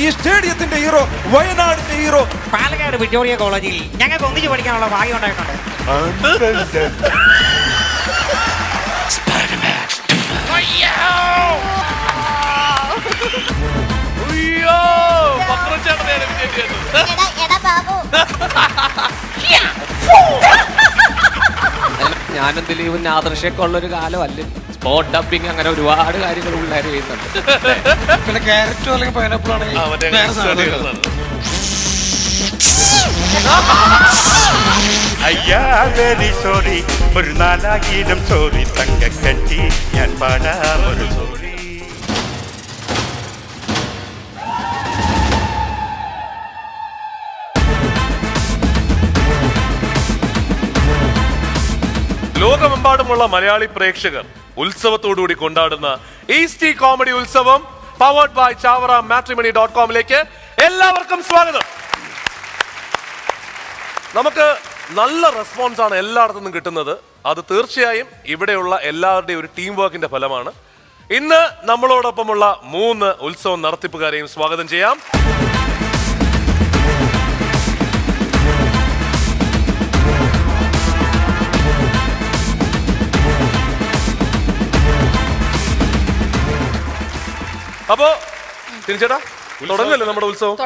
ഈ സ്റ്റേഡിയത്തിന്റെ ഹീറോ, വയനാടിന്റെ hero. Palakkad Victoria കോളേജിൽ ഞങ്ങൾക്ക് ഒന്നിച്ച് പഠിക്കാനുള്ള ഭാഗ്യം ഉണ്ടായിട്ടുണ്ട്. ഞാനും ദിലീപും ആദർശൊക്കെ ഉള്ളൊരു കാലമല്ല. സ്പോട്ട് ഡബിങ് അങ്ങനെ ഒരുപാട് കാര്യങ്ങൾ പിള്ളേർ ചെയ്യുന്നുണ്ട്. പിന്നെ ക്യാരറ്റോ അല്ലെങ്കിൽ പൈനാപ്പിൾ ആണെങ്കിൽ അയ്യാ വെരി സോറി, ഒരു നാലായിരം സോറി തങ്കക്കട്ടി, ഞാൻ പാടാം ഒരു സോറി. ലോകമെമ്പാടുമുള്ള മലയാളി പ്രേക്ഷകർ ഉത്സവത്തോടുകൂടി കൊണ്ടാടുന്ന ഈസ്റ്റി comedy Utsavam powered by Chavara മാട്രിമണി.com എല്ലാവർക്കും സ്വാഗതം. നമുക്ക് നല്ല റെസ്പോൺസ് ആണ് എല്ലായിടത്തു നിന്നും കിട്ടുന്നത്. അത് തീർച്ചയായും ഇവിടെയുള്ള എല്ലാവരുടെയും ഒരു ടീം വർക്കിന്റെ ഫലമാണ്. ഇന്ന് നമ്മളോടൊപ്പമുള്ള 3 ഉത്സവം നടത്തിപ്പുകാരെയും സ്വാഗതം ചെയ്യാം. അപ്പോ തിരിച്ചേട്ടാ തുടങ്ങല്ലേ നമ്മുടെ ഉത്സവം?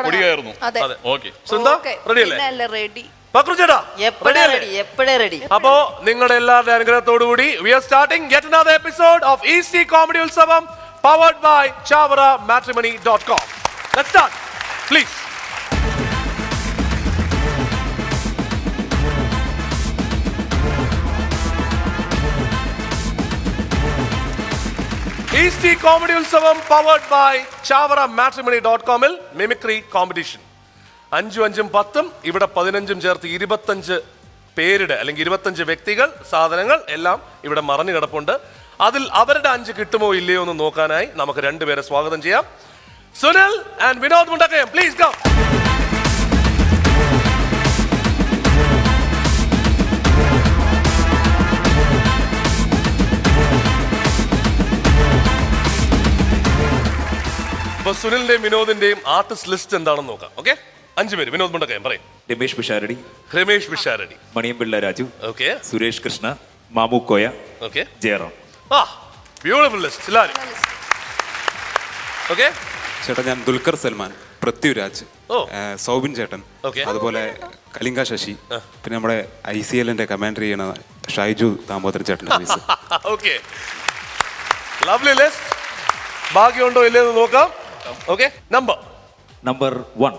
അപ്പോ നിങ്ങളുടെ എല്ലാവരുടെ അനുഗ്രഹത്തോടുകൂടി we are starting yet another episode of Easty Comedy Utsavam powered by Chavara Matrimony.com. Let's start, please. Eastea comedy Utsavam powered by Chavara matrimony dot com mimicry competition. 5 5 10 ഇവിടെ 15 ചേർത്ത് 25 പേരുടെ അല്ലെങ്കിൽ 25 വ്യക്തികൾ, സാധനങ്ങൾ എല്ലാം ഇവിടെ മറഞ്ഞു കിടപ്പുണ്ട്. അതിൽ അവരുടെ 5 കിട്ടുമോ ഇല്ലയോ എന്ന് നോക്കാനായി നമുക്ക് 2 പേരെ സ്വാഗതം ചെയ്യാം. Sunil and Vinod Mundakkayam, please come. അപ്പൊ സുനിലിന്റെയും വിനോദിന്റെയും ആർട്ടിസ്റ്റ് ലിസ്റ്റ് എന്താണെന്ന് നോക്കാം. ഓക്കെ, 5 പേര്. വിനോദ് മുണ്ടക്കയം പറയും. Ramesh Pisharody, Maniyanpilla Raju, okay, Suresh Krishna, Mamu Koya, okay, Jayaram. Beautiful list എല്ലാവരും. ഓക്കെ ചേട്ടാ, ഞാൻ ദുൽഖർ സൽമാൻ, പൃഥ്വിരാജ്, സൗബിൻ ചേട്ടൻ, അതുപോലെ കലിംഗ ശശി, പിന്നെ നമ്മുടെ ICLന്റെ കമാൻഡർ ചെയ്യണ ഷൈജു ദാമോദരൻ ചേട്ടൻ. Okay, lovely list. ഭാഗ്യമുണ്ടോ ഇല്ലെന്ന് നോക്കാം. Okay, number 1.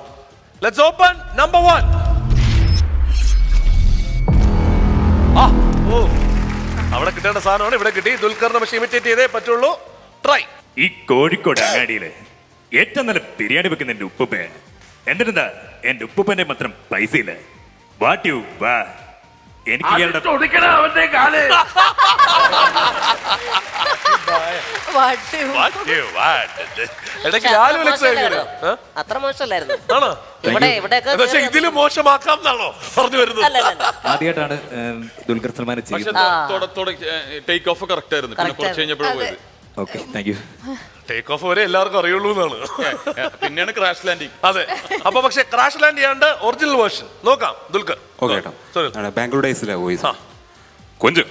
Let's open number 1. അവിടെ കിട്ടേണ്ട സാധനമാണ് ഇവിടെ കിട്ടി. ദുൽഖറിനെ പക്ഷേ ഇമിറ്റേറ്റ് ചെയ്തേ പറ്റുള്ളൂ. ട്രൈ. ഈ കോഴിക്കോട് അങ്ങാടിയില് ഏറ്റവും നല്ല ബിരിയാണി വെക്കുന്ന എന്റെ ഉപ്പുപ്പ. എന്നിട്ടെന്താ എന്റെ ഉപ്പുപ്പന്റെ മാത്രം പൈസ ഇല്ല. വാട്ട് യു വാ, എനിക്ക് അത്ര മോശമല്ലായിരുന്നു. ഇതില് മോശമാക്കാം എന്നാണോ പറഞ്ഞു വരുന്നത്? ആദ്യമായിട്ടാണ് Dulquer Salman take off correct ആയിരുന്നു. പിന്നെ കുറച്ച് കഴിഞ്ഞപ്പോഴും പോയത്. Okay, thank you. Take off വരെ എല്ലാവർക്കും അറിയുള്ളൂ എന്നാണ്. പിന്നെയാണ് ക്രാഷ് ലാൻഡിങ്. അതെ, അപ്പൊ പക്ഷെ ക്രാഷ് ലാൻഡ് ചെയ്യാണ്ട് ഒറിജിനൽ വേർഷൻ നോക്കാം. ദുൽഖർ ബാംഗ്ലൂർ ഡേയ്സിലെ വോയിസ്. കൊഞ്ചു,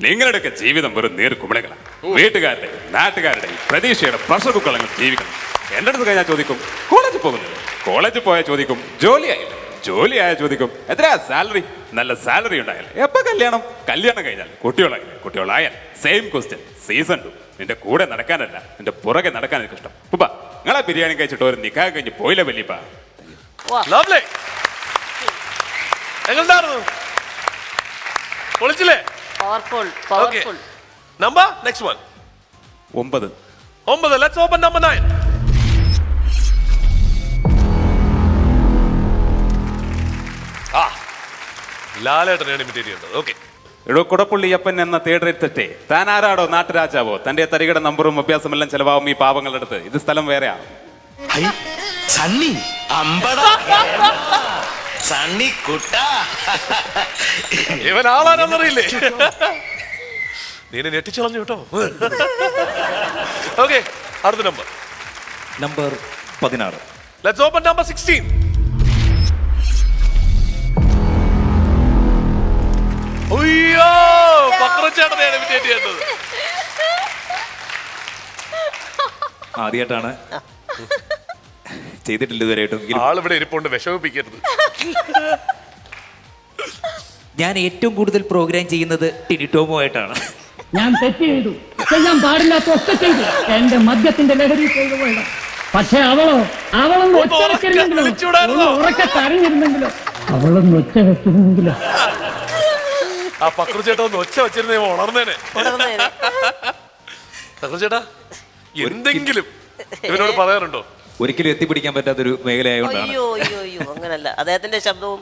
നിങ്ങളുടെയൊക്കെ ജീവിതം വെറും നേർ കുമിളകളാണ്. വീട്ടുകാരുടെ നാട്ടുകാരുടെ പ്രതീക്ഷയുടെ പ്രഷർ കുക്കളങ്ങൾ ജീവിക്കണം. എൻ്റെ അടുത്ത് കഴിഞ്ഞാൽ ചോദിക്കും കോളേജിൽ പോകുന്നത്, കോളേജിൽ പോയാൽ ചോദിക്കും ജോലിയായില്ല, ജോലിയായ ചോദിക്കും എത്രയാ സാലറി, നല്ല സാലറി ഉണ്ടായാലും എപ്പോ കല്യാണം, കല്യാണം കഴിഞ്ഞാൽ കുട്ടികളായാൽ സെയിം ക്വസ്റ്റ്യൻ. സീസൺ 2. നിന്റെ കൂടെ നടക്കാനല്ല, നിന്റെ പുറകെ നടക്കാൻ എനിക്ക് ഇഷ്ടം. ഉപ്പ, നിങ്ങളെ ബിരിയാണി കഴിച്ചിട്ട് ഒരു നിക്കാഹ് കഴിഞ്ഞ് പോയില്ല വല്യപ്പ. പൊളിച്ചില്ലേ? Number next one 9. Let's open number 9. ലാലേട്ടനെയാണ് ഇമിറ്റേറ്റ് ചെയ്യേണ്ടത്. ഓക്കെ. എടോ കുടപ്പുള്ളിയപ്പൻ എന്ന തേടരെത്തട്ടെ, താൻ ആരാടോ നാട്ടുരാജാവോ? തന്റെ തരികട നമ്പറും അഭ്യാസമെല്ലാം ചെലവാകും ഈ പാവങ്ങളുടെ അടുത്ത്. ഇത് സ്ഥലം വേറെയാണ്. ഇവൻ ആളാണെന്നറിയില്ലേ? നീ ഞെട്ടിച്ചളഞ്ഞു കേട്ടോ. ഓക്കെ, അടുത്ത നമ്പർ 16. Let's open number 16. അയ്യോ, പക്രച്ചേട്ടനെയാണ് imitate ചെയ്യേണ്ടത്. ആദ്യമായിട്ടാണ് ചെയ്തിട്ടില്ല ഇതുവരെയായിട്ടും. ആളിവിടെ ഇരിപ്പുണ്ട്, വിഷമിപ്പിക്കരുത്. ഞാൻ ഏറ്റവും കൂടുതൽ പ്രോഗ്രാം ചെയ്യുന്നത് ടിനിടോമോ ആയിട്ടാണ്. ഞാൻ തെറ്റ് ചെയ്തു, ചെയ്യാൻ പാടില്ലാത്ത ഒറ്റ ചെയ്തു, എന്റെ മദ്യത്തിന്റെ ലഹരി ചെയ്തു പോയത്. പക്ഷെ അവളൊന്ന് ഒച്ച വെച്ചിരുന്നെങ്കിലോ, ഉറക്കെ കരഞ്ഞിരുന്നെങ്കിലോ, അവളൊന്ന് ഒച്ച വെച്ചിരുന്നെങ്കിലോ. ആ പക്രച്ചേട്ടൻ ഒന്ന് ഒച്ച വെച്ചിരുന്നേ ഉണർന്നേനെ. പക്രച്ചേട്ടാ, എന്തെങ്കിലും ഇവനോട് പറയാറുണ്ടോ? ഒരിക്കലും എത്തിപ്പിടിക്കാൻ പറ്റാത്തൊരു മേഖലയായതുകൊണ്ടാണ്. അയ്യോ അയ്യോ അയ്യോ, അങ്ങനല്ല. അദ്ദേഹത്തിന്റെ ശബ്ദവും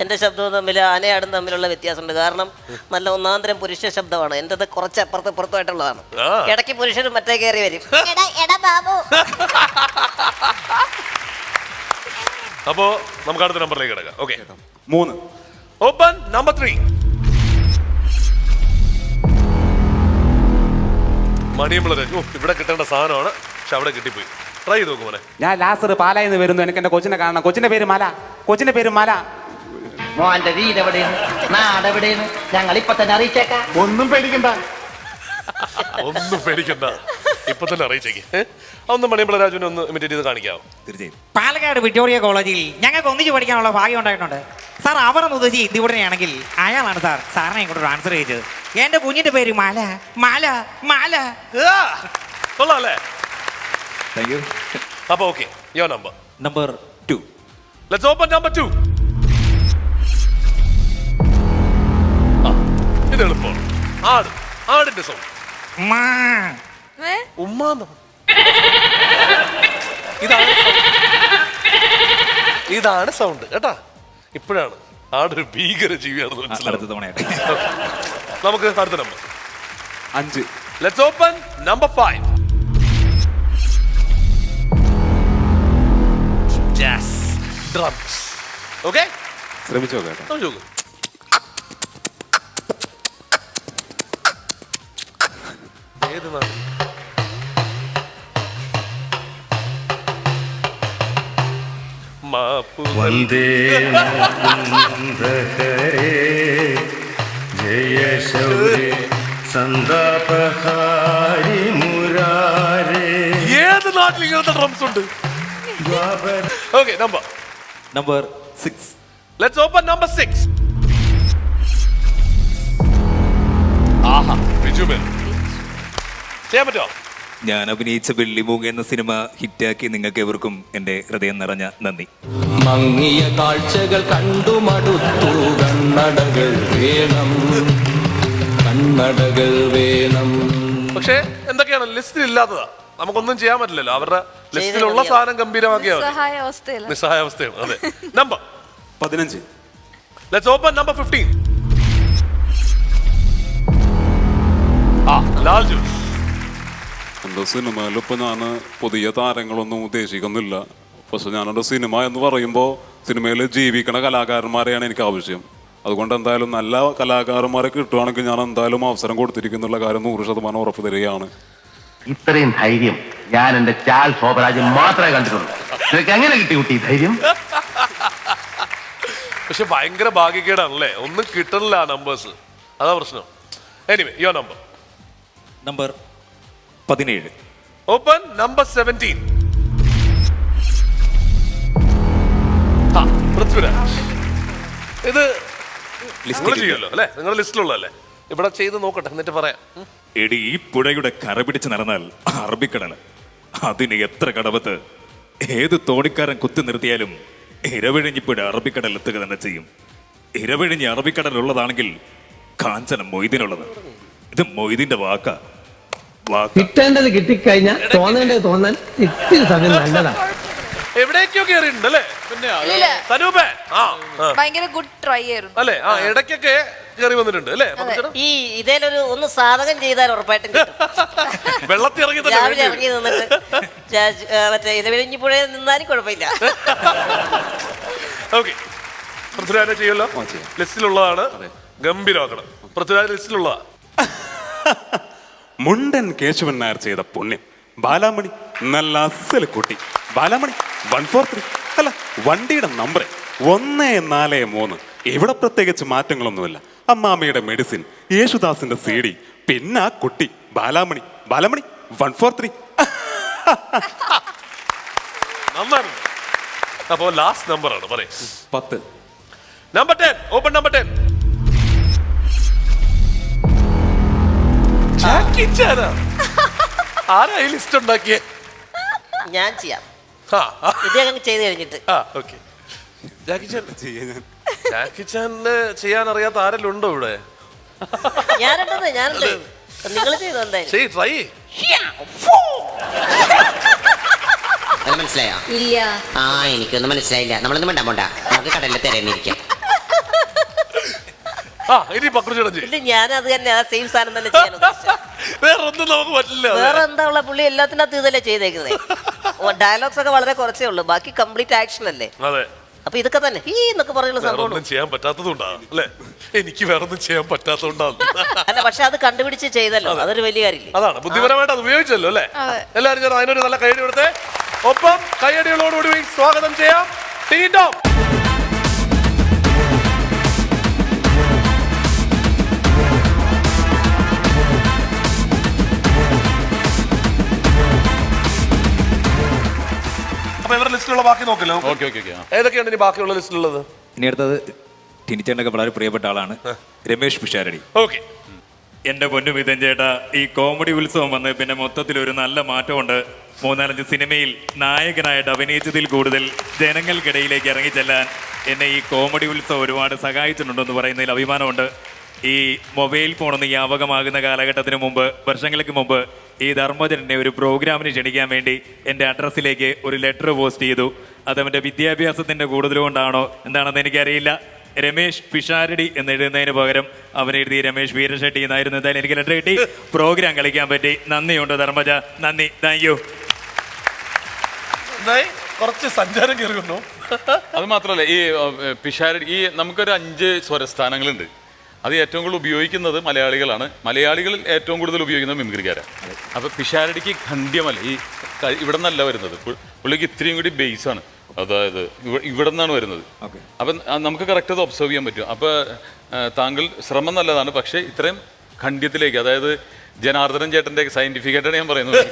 എന്റെ ശബ്ദവും തമ്മിൽ ആനയാടും തമ്മിലുള്ള വ്യത്യാസമുണ്ട്. കാരണം നല്ല ഒന്നാന്തരം പുരുഷ ശബ്ദമാണ്, എന്റേത് കുറച്ച് അപ്പുറത്തുമായിട്ടുള്ളതാണ്. ഇടയ്ക്ക് പുരുഷനും മറ്റേ കയറി വരും. അപ്പോ നമുക്ക് അടുത്ത നമ്പറിലേക്ക് കിടക്കാം. ഓക്കെ, 3. Open number 3. മണിയമ്പളരെ ഇവിടെ കിട്ടേണ്ട സാധനമാണ്, പക്ഷെ അവിടെ കിട്ടിപ്പോയി. ട്രൈ ചെയ്ത് നോക്കും മോനെ. ഞാൻ ലാസർ പാലായിന്ന് വരുന്നു, എനിക്ക് എന്റെ കൊച്ചിനെ കാണണം. കൊച്ചിന്റെ പേര് മല. കൊച്ചിന്റെ പേര് മല. മോന്റെ വീട് എവിടെയാണ്, നാടെവിടെയാണ്, ഞങ്ങൾ ഇപ്പൊ തന്നെ അറിയിച്ചേക്കാം. ഒന്നും പേടിക്കണ്ട, ഇപ്പൊ തന്നെ അറിയിച്ചേക്ക്. ഒന്ന് മണിയമ്പള രാജുവിനെ ഒന്ന് ഇമിറ്റേറ്റ് ചെയ്ത് കാണിക്കാവോ? തീർച്ചയായും. പാലക്കാട് വിക്ടോറിയ കോളേജിൽ ഞങ്ങൾക്ക് ഒന്നിച്ച് പഠിക്കാനുള്ള ഭാഗ്യം ഉണ്ടായിട്ടുണ്ട്. സാർ അവർ ഉദ്ദേശിച്ച് ഇന്ത്യയുടനെയാണെങ്കിൽ അയാളാണ് സാറിനെ ഇങ്ങോട്ട് ട്രാൻസ്ഫർ ചെയ്തത്. എന്റെ കുഞ്ഞിന്റെ പേര് മാല. മാല മാല. കൊള്ളാല്ലേ? Thank you. അപ്പൊ ഓക്കെ, യോ number number 2. Let's open number 2. ഇത് എളുപ്പമാണ്. ആടിന്റെ സൗണ്ട്. ഉമ്മാന്നോ? ഇതാണ് സൗണ്ട് കേട്ടാ. ഇപ്പോഴാണ് ആടൊരു ഭീകര ജീവിയാണെന്ന് മനസ്സിലാവും. നമുക്ക് അടുത്ത number 5. Let's open number 5. Jazz drums. Okay, ശ്രമിച്ചു നോക്കാം. ഏത് നാട്? വന്ദേ ജയ ശൗരേ സന്താപഹാരി മുരാരേ. ഏത് നാട്ടിൽ ഇങ്ങനത്തെ ഡ്രംസ് ഉണ്ട്? Okay, number 6. Let's open number 6. ആഹാ, ബിജുബൻ ചെയ്യാൻ പറ്റുമോ? ഞാൻ അഭിനയിച്ച വെള്ളിമൂങ്ങ എന്ന സിനിമ ഹിറ്റാക്കി നിങ്ങൾക്ക് എവർക്കും എൻ്റെ ഹൃദയം നിറഞ്ഞ നന്ദി. മങ്ങിയ കാഴ്ചകൾ കണ്ടു മടുത്തു, കണ്ണടകൾ വേണം, കണ്ണടകൾ വേണം. പക്ഷേ എന്തൊക്കെയാണ് ലിസ്റ്റിൽ ഇല്ലാത്തതാ, നമുക്കൊന്നും ചെയ്യാൻ പറ്റില്ലല്ലോ. അവരുടെ ലിസ്റ്റിലുള്ള സാധനം ഗംഭീരമാക്കിയാൽ നിസ്സഹായാവസ്ഥയാണ്. അതെ. Number 15. Let's open number 15. Lal Jose. എൻ്റെ സിനിമയിലിപ്പോൾ ഞാൻ പുതിയ താരങ്ങളൊന്നും ഉദ്ദേശിക്കുന്നില്ല. പക്ഷെ ഞാനെൻ്റെ സിനിമ എന്ന് പറയുമ്പോൾ സിനിമയിൽ ജീവിക്കണ കലാകാരന്മാരെയാണ് എനിക്ക് ആവശ്യം. അതുകൊണ്ട് എന്തായാലും നല്ല കലാകാരന്മാരെ കിട്ടുവാണെങ്കിൽ ഞാൻ എന്തായാലും അവസരം കൊടുത്തിരിക്കുന്നുള്ള കാര്യം 100% ഉറപ്പ് തരികയാണ്. ഇത്രയും ധൈര്യം ഞാൻ എന്റെ ചാൽ ശോഭരാജ് മാത്രമേ കണ്ടിട്ടുള്ളൂ. നിനക്ക് എങ്ങനെ കിട്ടി കുട്ടി ധൈര്യം? പക്ഷെ ഭയങ്കര ഭാഗ്യക്കേടാണല്ലേ, ഒന്നും കിട്ടണില്ല നമ്പേഴ്സ്, അതാ പ്രശ്നം. എനിവേ, യോ നമ്പർ 17. Open number 17. പൃഥ്വിരാജ്. ഇത് നിങ്ങൾ ചെയ്യുമല്ലോ അല്ലേ, നിങ്ങളുടെ ലിസ്റ്റിലുള്ളതല്ലേ? ഇവിടെ ചെയ്ത് നോക്കട്ടെ, എന്നിട്ട് പറയാം. എടി, ഈ പുഴയുടെ കര പിടിച്ച് നടന്നാൽ അറബിക്കടൽ, അതിന് എത്ര കടവത്ത് ഏത് തോണിക്കാരൻ കുത്തി നിർത്തിയാലും ഇരവിഴിഞ്ഞിപ്പുഴ അറബിക്കടൽ എത്തുക തന്നെ ചെയ്യും. ഇരവിഴിഞ്ഞ് അറബിക്കടലുള്ളതാണെങ്കിൽ കാഞ്ചന മൊയ്തീനുള്ളത്. ഇത് മൊയ്തീന്റെ വാക്കാ. കിട്ടേണ്ടത് കിട്ടിക്കഴിഞ്ഞാൽ തോന്നേണ്ടത് തോന്നാൻ ഇത്തിരി സമയം നല്ലതാണ്. എവിടേക്കോ കേറിയിട്ടുണ്ട് അല്ലേ? സനൂപേ, ഭയങ്കര ഗുഡ് ട്രൈ ആയിരുന്നു അല്ലേ? ഇടയ്ക്കൊക്കെ കയറി വന്നിട്ടുണ്ട് അല്ലേ? ഈ ഇതേലൊരു ഒന്ന് സാധകം ചെയ്താൽ ഉറപ്പായിട്ടും വെള്ളത്തിൽ ഇറങ്ങി രാവിലെ ഇറങ്ങി നിന്നിട്ട് മറ്റേ ഇരവിഴിഞ്ഞിപ്പുഴ നിന്നാലും കുഴപ്പമില്ല. ഓക്കെ, പൃഥ്വിരാജ് ചെയ്യുമല്ലോ, ലിസ്റ്റിലുള്ളതാണ്. ഗംഭീരമാക്കണം. പൃഥ്വിരാജ് ലിസ്റ്റിലുള്ളതാ. മുണ്ടൻ കേശവൻ നായർ ചെയ്ത പുണ്യം. ബാലാമണി നല്ല അസൽ കുട്ടി. ബാലാമണി 143 അല്ല, വണ്ടിയുടെ നമ്പർ 143. ഇവിടെ പ്രത്യേകിച്ച് മാറ്റങ്ങളൊന്നുമില്ല. അമ്മാമ്മയുടെ മെഡിസിൻ, യേശുദാസിന്റെ CD, പിന്നെ ആ കുട്ടി ബാലാമണി 143. നന്നാണ്. അപ്പോ ലാസ്റ്റ് നമ്പർ ആണ് പറയ്. 10. Number 10, open number 10. ജാക്കി ചാനാ. ആരാ ഈ ലിസ്റ്റ് ഉണ്ടാക്കിയേ? ഞാൻ ചെയ്യാം. ആ, ഇത് അങ്ങ് ചെയ്ത് കഴിഞ്ഞിട്ട്. ഓക്കെ. ജാക്കി ചാനിന് ചെയ്യാൻ അറിയാത്ത ആരെല്ലാം ഉണ്ടോ ഇവിടെ? ഞാനുണ്ട്. നിങ്ങൾ ചെയ്തോ എന്തായാലും. ട്രൈ. മനസ്സിലായോ? ഇല്ല. ആ, എനിക്കൊന്നും മനസ്സിലായില്ല. നമ്മളൊന്നും വേണ്ട പോണ്ട, നമുക്ക് കടലിൽ തിരഞ്ഞിരിക്കാം. ഇല്ല, ഞാൻ അത് തന്നെ ആ സെയിം സാധനം തന്നെ ചെയ്യാൻ ഉദ്ദേശിച്ചത്. വേറെ ഒന്നും നമുക്ക് പറ്റില്ല. വേറെ എന്താ ഉള്ള, പുള്ളി എല്ലാത്തിനകത്ത് ഇതല്ലേ ചെയ്തേക്കുന്നത്. ഡയലോഗ്സ് ഒക്കെ വളരെ കുറച്ചേ ഉള്ളൂ, ബാക്കി കംപ്ലീറ്റ് ആക്ഷൻ അല്ലേ. അതെ. അപ്പൊ ഇതൊക്കെ തന്നെ ഈ എന്നൊക്കെ പറഞ്ഞുള്ള സംഭവം ഒന്നും ചെയ്യാൻ പറ്റാത്തതുകൊണ്ടാണ് അല്ലേ? എനിക്ക് വേറെ ഒന്നും ചെയ്യാൻ പറ്റാത്തതുകൊണ്ടാണ്. അല്ല, പക്ഷെ അത് കണ്ടുപിടിച്ച് ചെയ്തല്ലോ, അതൊരു വലിയ കാര്യമില്ല. അതാണ് ബുദ്ധിപരമായിട്ട് അത് ഉപയോഗിച്ചല്ലോ അല്ലേ? എല്ലാവരും ചേർന്ന് അതിനൊരു നല്ല കൈയടി കൊടുത്തേ. ഒപ്പം കൈയടികളോടുകൂടി സ്വാഗതം ചെയ്യാം ടീറ്റോ. അപ്പൊ ഇവരുടെ ലിസ്റ്റിലുള്ള ബാക്കി നോക്കല്ലോ. ഏതൊക്കെയാണ് ഇനി ബാക്കിയുള്ള ലിസ്റ്റിലുള്ളത്? ഇനി അടുത്തത് ടിനിച്ചേട്ടനൊക്കെ വളരെ പ്രിയപ്പെട്ട ആളാണ് രമേഷ് പിഷാരടി. ഓക്കെ. എന്റെ പൊന്നു മിഥുൻ ചേട്ടാ, ഈ കോമഡി ഉത്സവം വന്ന് പിന്നെ മൊത്തത്തിൽ ഒരു നല്ല മാറ്റമുണ്ട്. 3-4 സിനിമയിൽ നായകനായിട്ട് അഭിനയിച്ചതിൽ കൂടുതൽ ജനങ്ങൾക്കിടയിലേക്ക് ഇറങ്ങിച്ചെല്ലാൻ എന്നെ ഈ കോമഡി ഉത്സവം ഒരുപാട് സഹായിച്ചിട്ടുണ്ടെന്ന് പറയുന്നതിൽ അഭിമാനമുണ്ട്. ഈ മൊബൈൽ ഫോണൊന്ന് വ്യാപകമാകുന്ന കാലഘട്ടത്തിന് മുമ്പ്, വർഷങ്ങൾക്ക് മുമ്പ്, ഈ ധർമ്മജനെ ഒരു പ്രോഗ്രാമിന് ക്ഷണിക്കാൻ വേണ്ടി എൻ്റെ അഡ്രസ്സിലേക്ക് ഒരു ലെറ്റർ പോസ്റ്റ് ചെയ്തു. അതവൻ്റെ വിദ്യാഭ്യാസത്തിൻ്റെ കൂടുതലുകൊണ്ടാണോ എന്താണെന്ന് എനിക്കറിയില്ല. രമേഷ് പിഷാരടി എന്ന് എഴുതുന്നതിന് പകരം അവൻ എഴുതി രമേഷ് വീരശെട്ടി എന്നായിരുന്നു. എന്തായാലും എനിക്ക് ലെറ്റർ കിട്ടി, പ്രോഗ്രാം കളിക്കാൻ പറ്റി. നന്ദിയുണ്ട് ധർമ്മജ, നന്ദി, താങ്ക് യു. കുറച്ച് സഞ്ചാരം കയറിയുണ്ടോ? അത് മാത്രമല്ല, ഈ പിഷാരടി, ഈ നമുക്കൊരു 5 സ്വരസ്ഥാനങ്ങളുണ്ട്. അത് ഏറ്റവും കൂടുതൽ ഉപയോഗിക്കുന്നത് മലയാളികളാണ്. മലയാളികളിൽ ഏറ്റവും കൂടുതൽ ഉപയോഗിക്കുന്നത് മിമിക്രിക്കാരാണ്. അപ്പോൾ പിഷാരടിക്ക് ഖണ്ഡ്യമല്ല, ഈ ഇവിടെ നിന്നല്ല വരുന്നത്, പുള്ളിക്ക് ഇത്രയും കൂടി ബേസാണ്. അതായത് ഇവിടെ നിന്നാണ് വരുന്നത്. അപ്പം നമുക്ക് കറക്റ്റ് അത് ഒബ്സർവ് ചെയ്യാൻ പറ്റും. അപ്പോൾ താങ്കൾ ശ്രമം നല്ലതാണ്, പക്ഷേ ഇത്രയും ഖണ്ഡ്യത്തിലേക്ക്, അതായത് ജനാർദ്ദനൻ ചേട്ടൻ്റെ, സയൻറ്റിഫിക്കായിട്ടാണ് ഞാൻ പറയുന്നത്,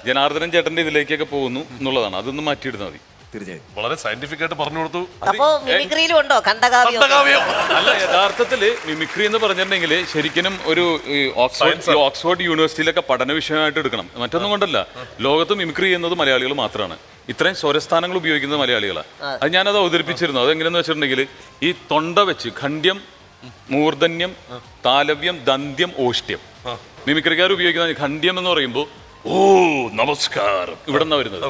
ജനാർദ്ദനൻ ചേട്ടൻ്റെ ഇതിലേക്കൊക്കെ പോകുന്നു എന്നുള്ളതാണ്. അതൊന്ന് മാറ്റിയിടുന്നാൽ മതി. തീർച്ചയായും വളരെ സയന്റിഫിക് ആയിട്ട് പറഞ്ഞു കൊടുത്തു. അപ്പോ മിമിക്രിയിലും ഉണ്ടോ ഖണ്ഡകാവ്യം? അല്ല, യഥാർത്ഥത്തിൽ മിമിക്രി എന്ന് പറഞ്ഞിട്ടുണ്ടെങ്കിൽ ശരിക്കും ഒരു ഓക്സ്ഫോർഡ് യൂണിവേഴ്സിറ്റിയിലൊക്കെ പഠന വിഷയമായിട്ട് എടുക്കണം. മറ്റൊന്നും കൊണ്ടല്ല, ലോകത്ത് മിമിക്രി ചെയ്യുന്നത് മലയാളികൾ മാത്രമാണ്. ഇത്രയും സ്വരസ്ഥാനങ്ങൾ ഉപയോഗിക്കുന്നത് മലയാളികളാണ്. അത് ഞാനത് അവതരിപ്പിച്ചിരുന്നു. അതെങ്ങനെയെന്ന് വെച്ചിട്ടുണ്ടെങ്കിൽ, ഈ തൊണ്ട വെച്ച് ഖണ്ഡ്യം, മൂർധന്യം, താലവ്യം, ദന്ത്യം, ഓഷ്ട്യം. മിമിക്രിക്കാർ ഉപയോഗിക്കുന്ന ഖണ്ഡ്യം എന്ന് പറയുമ്പോൾ ഓ നമസ്കാരം ഇവിടെ നിന്നാണ് വരുന്നത്.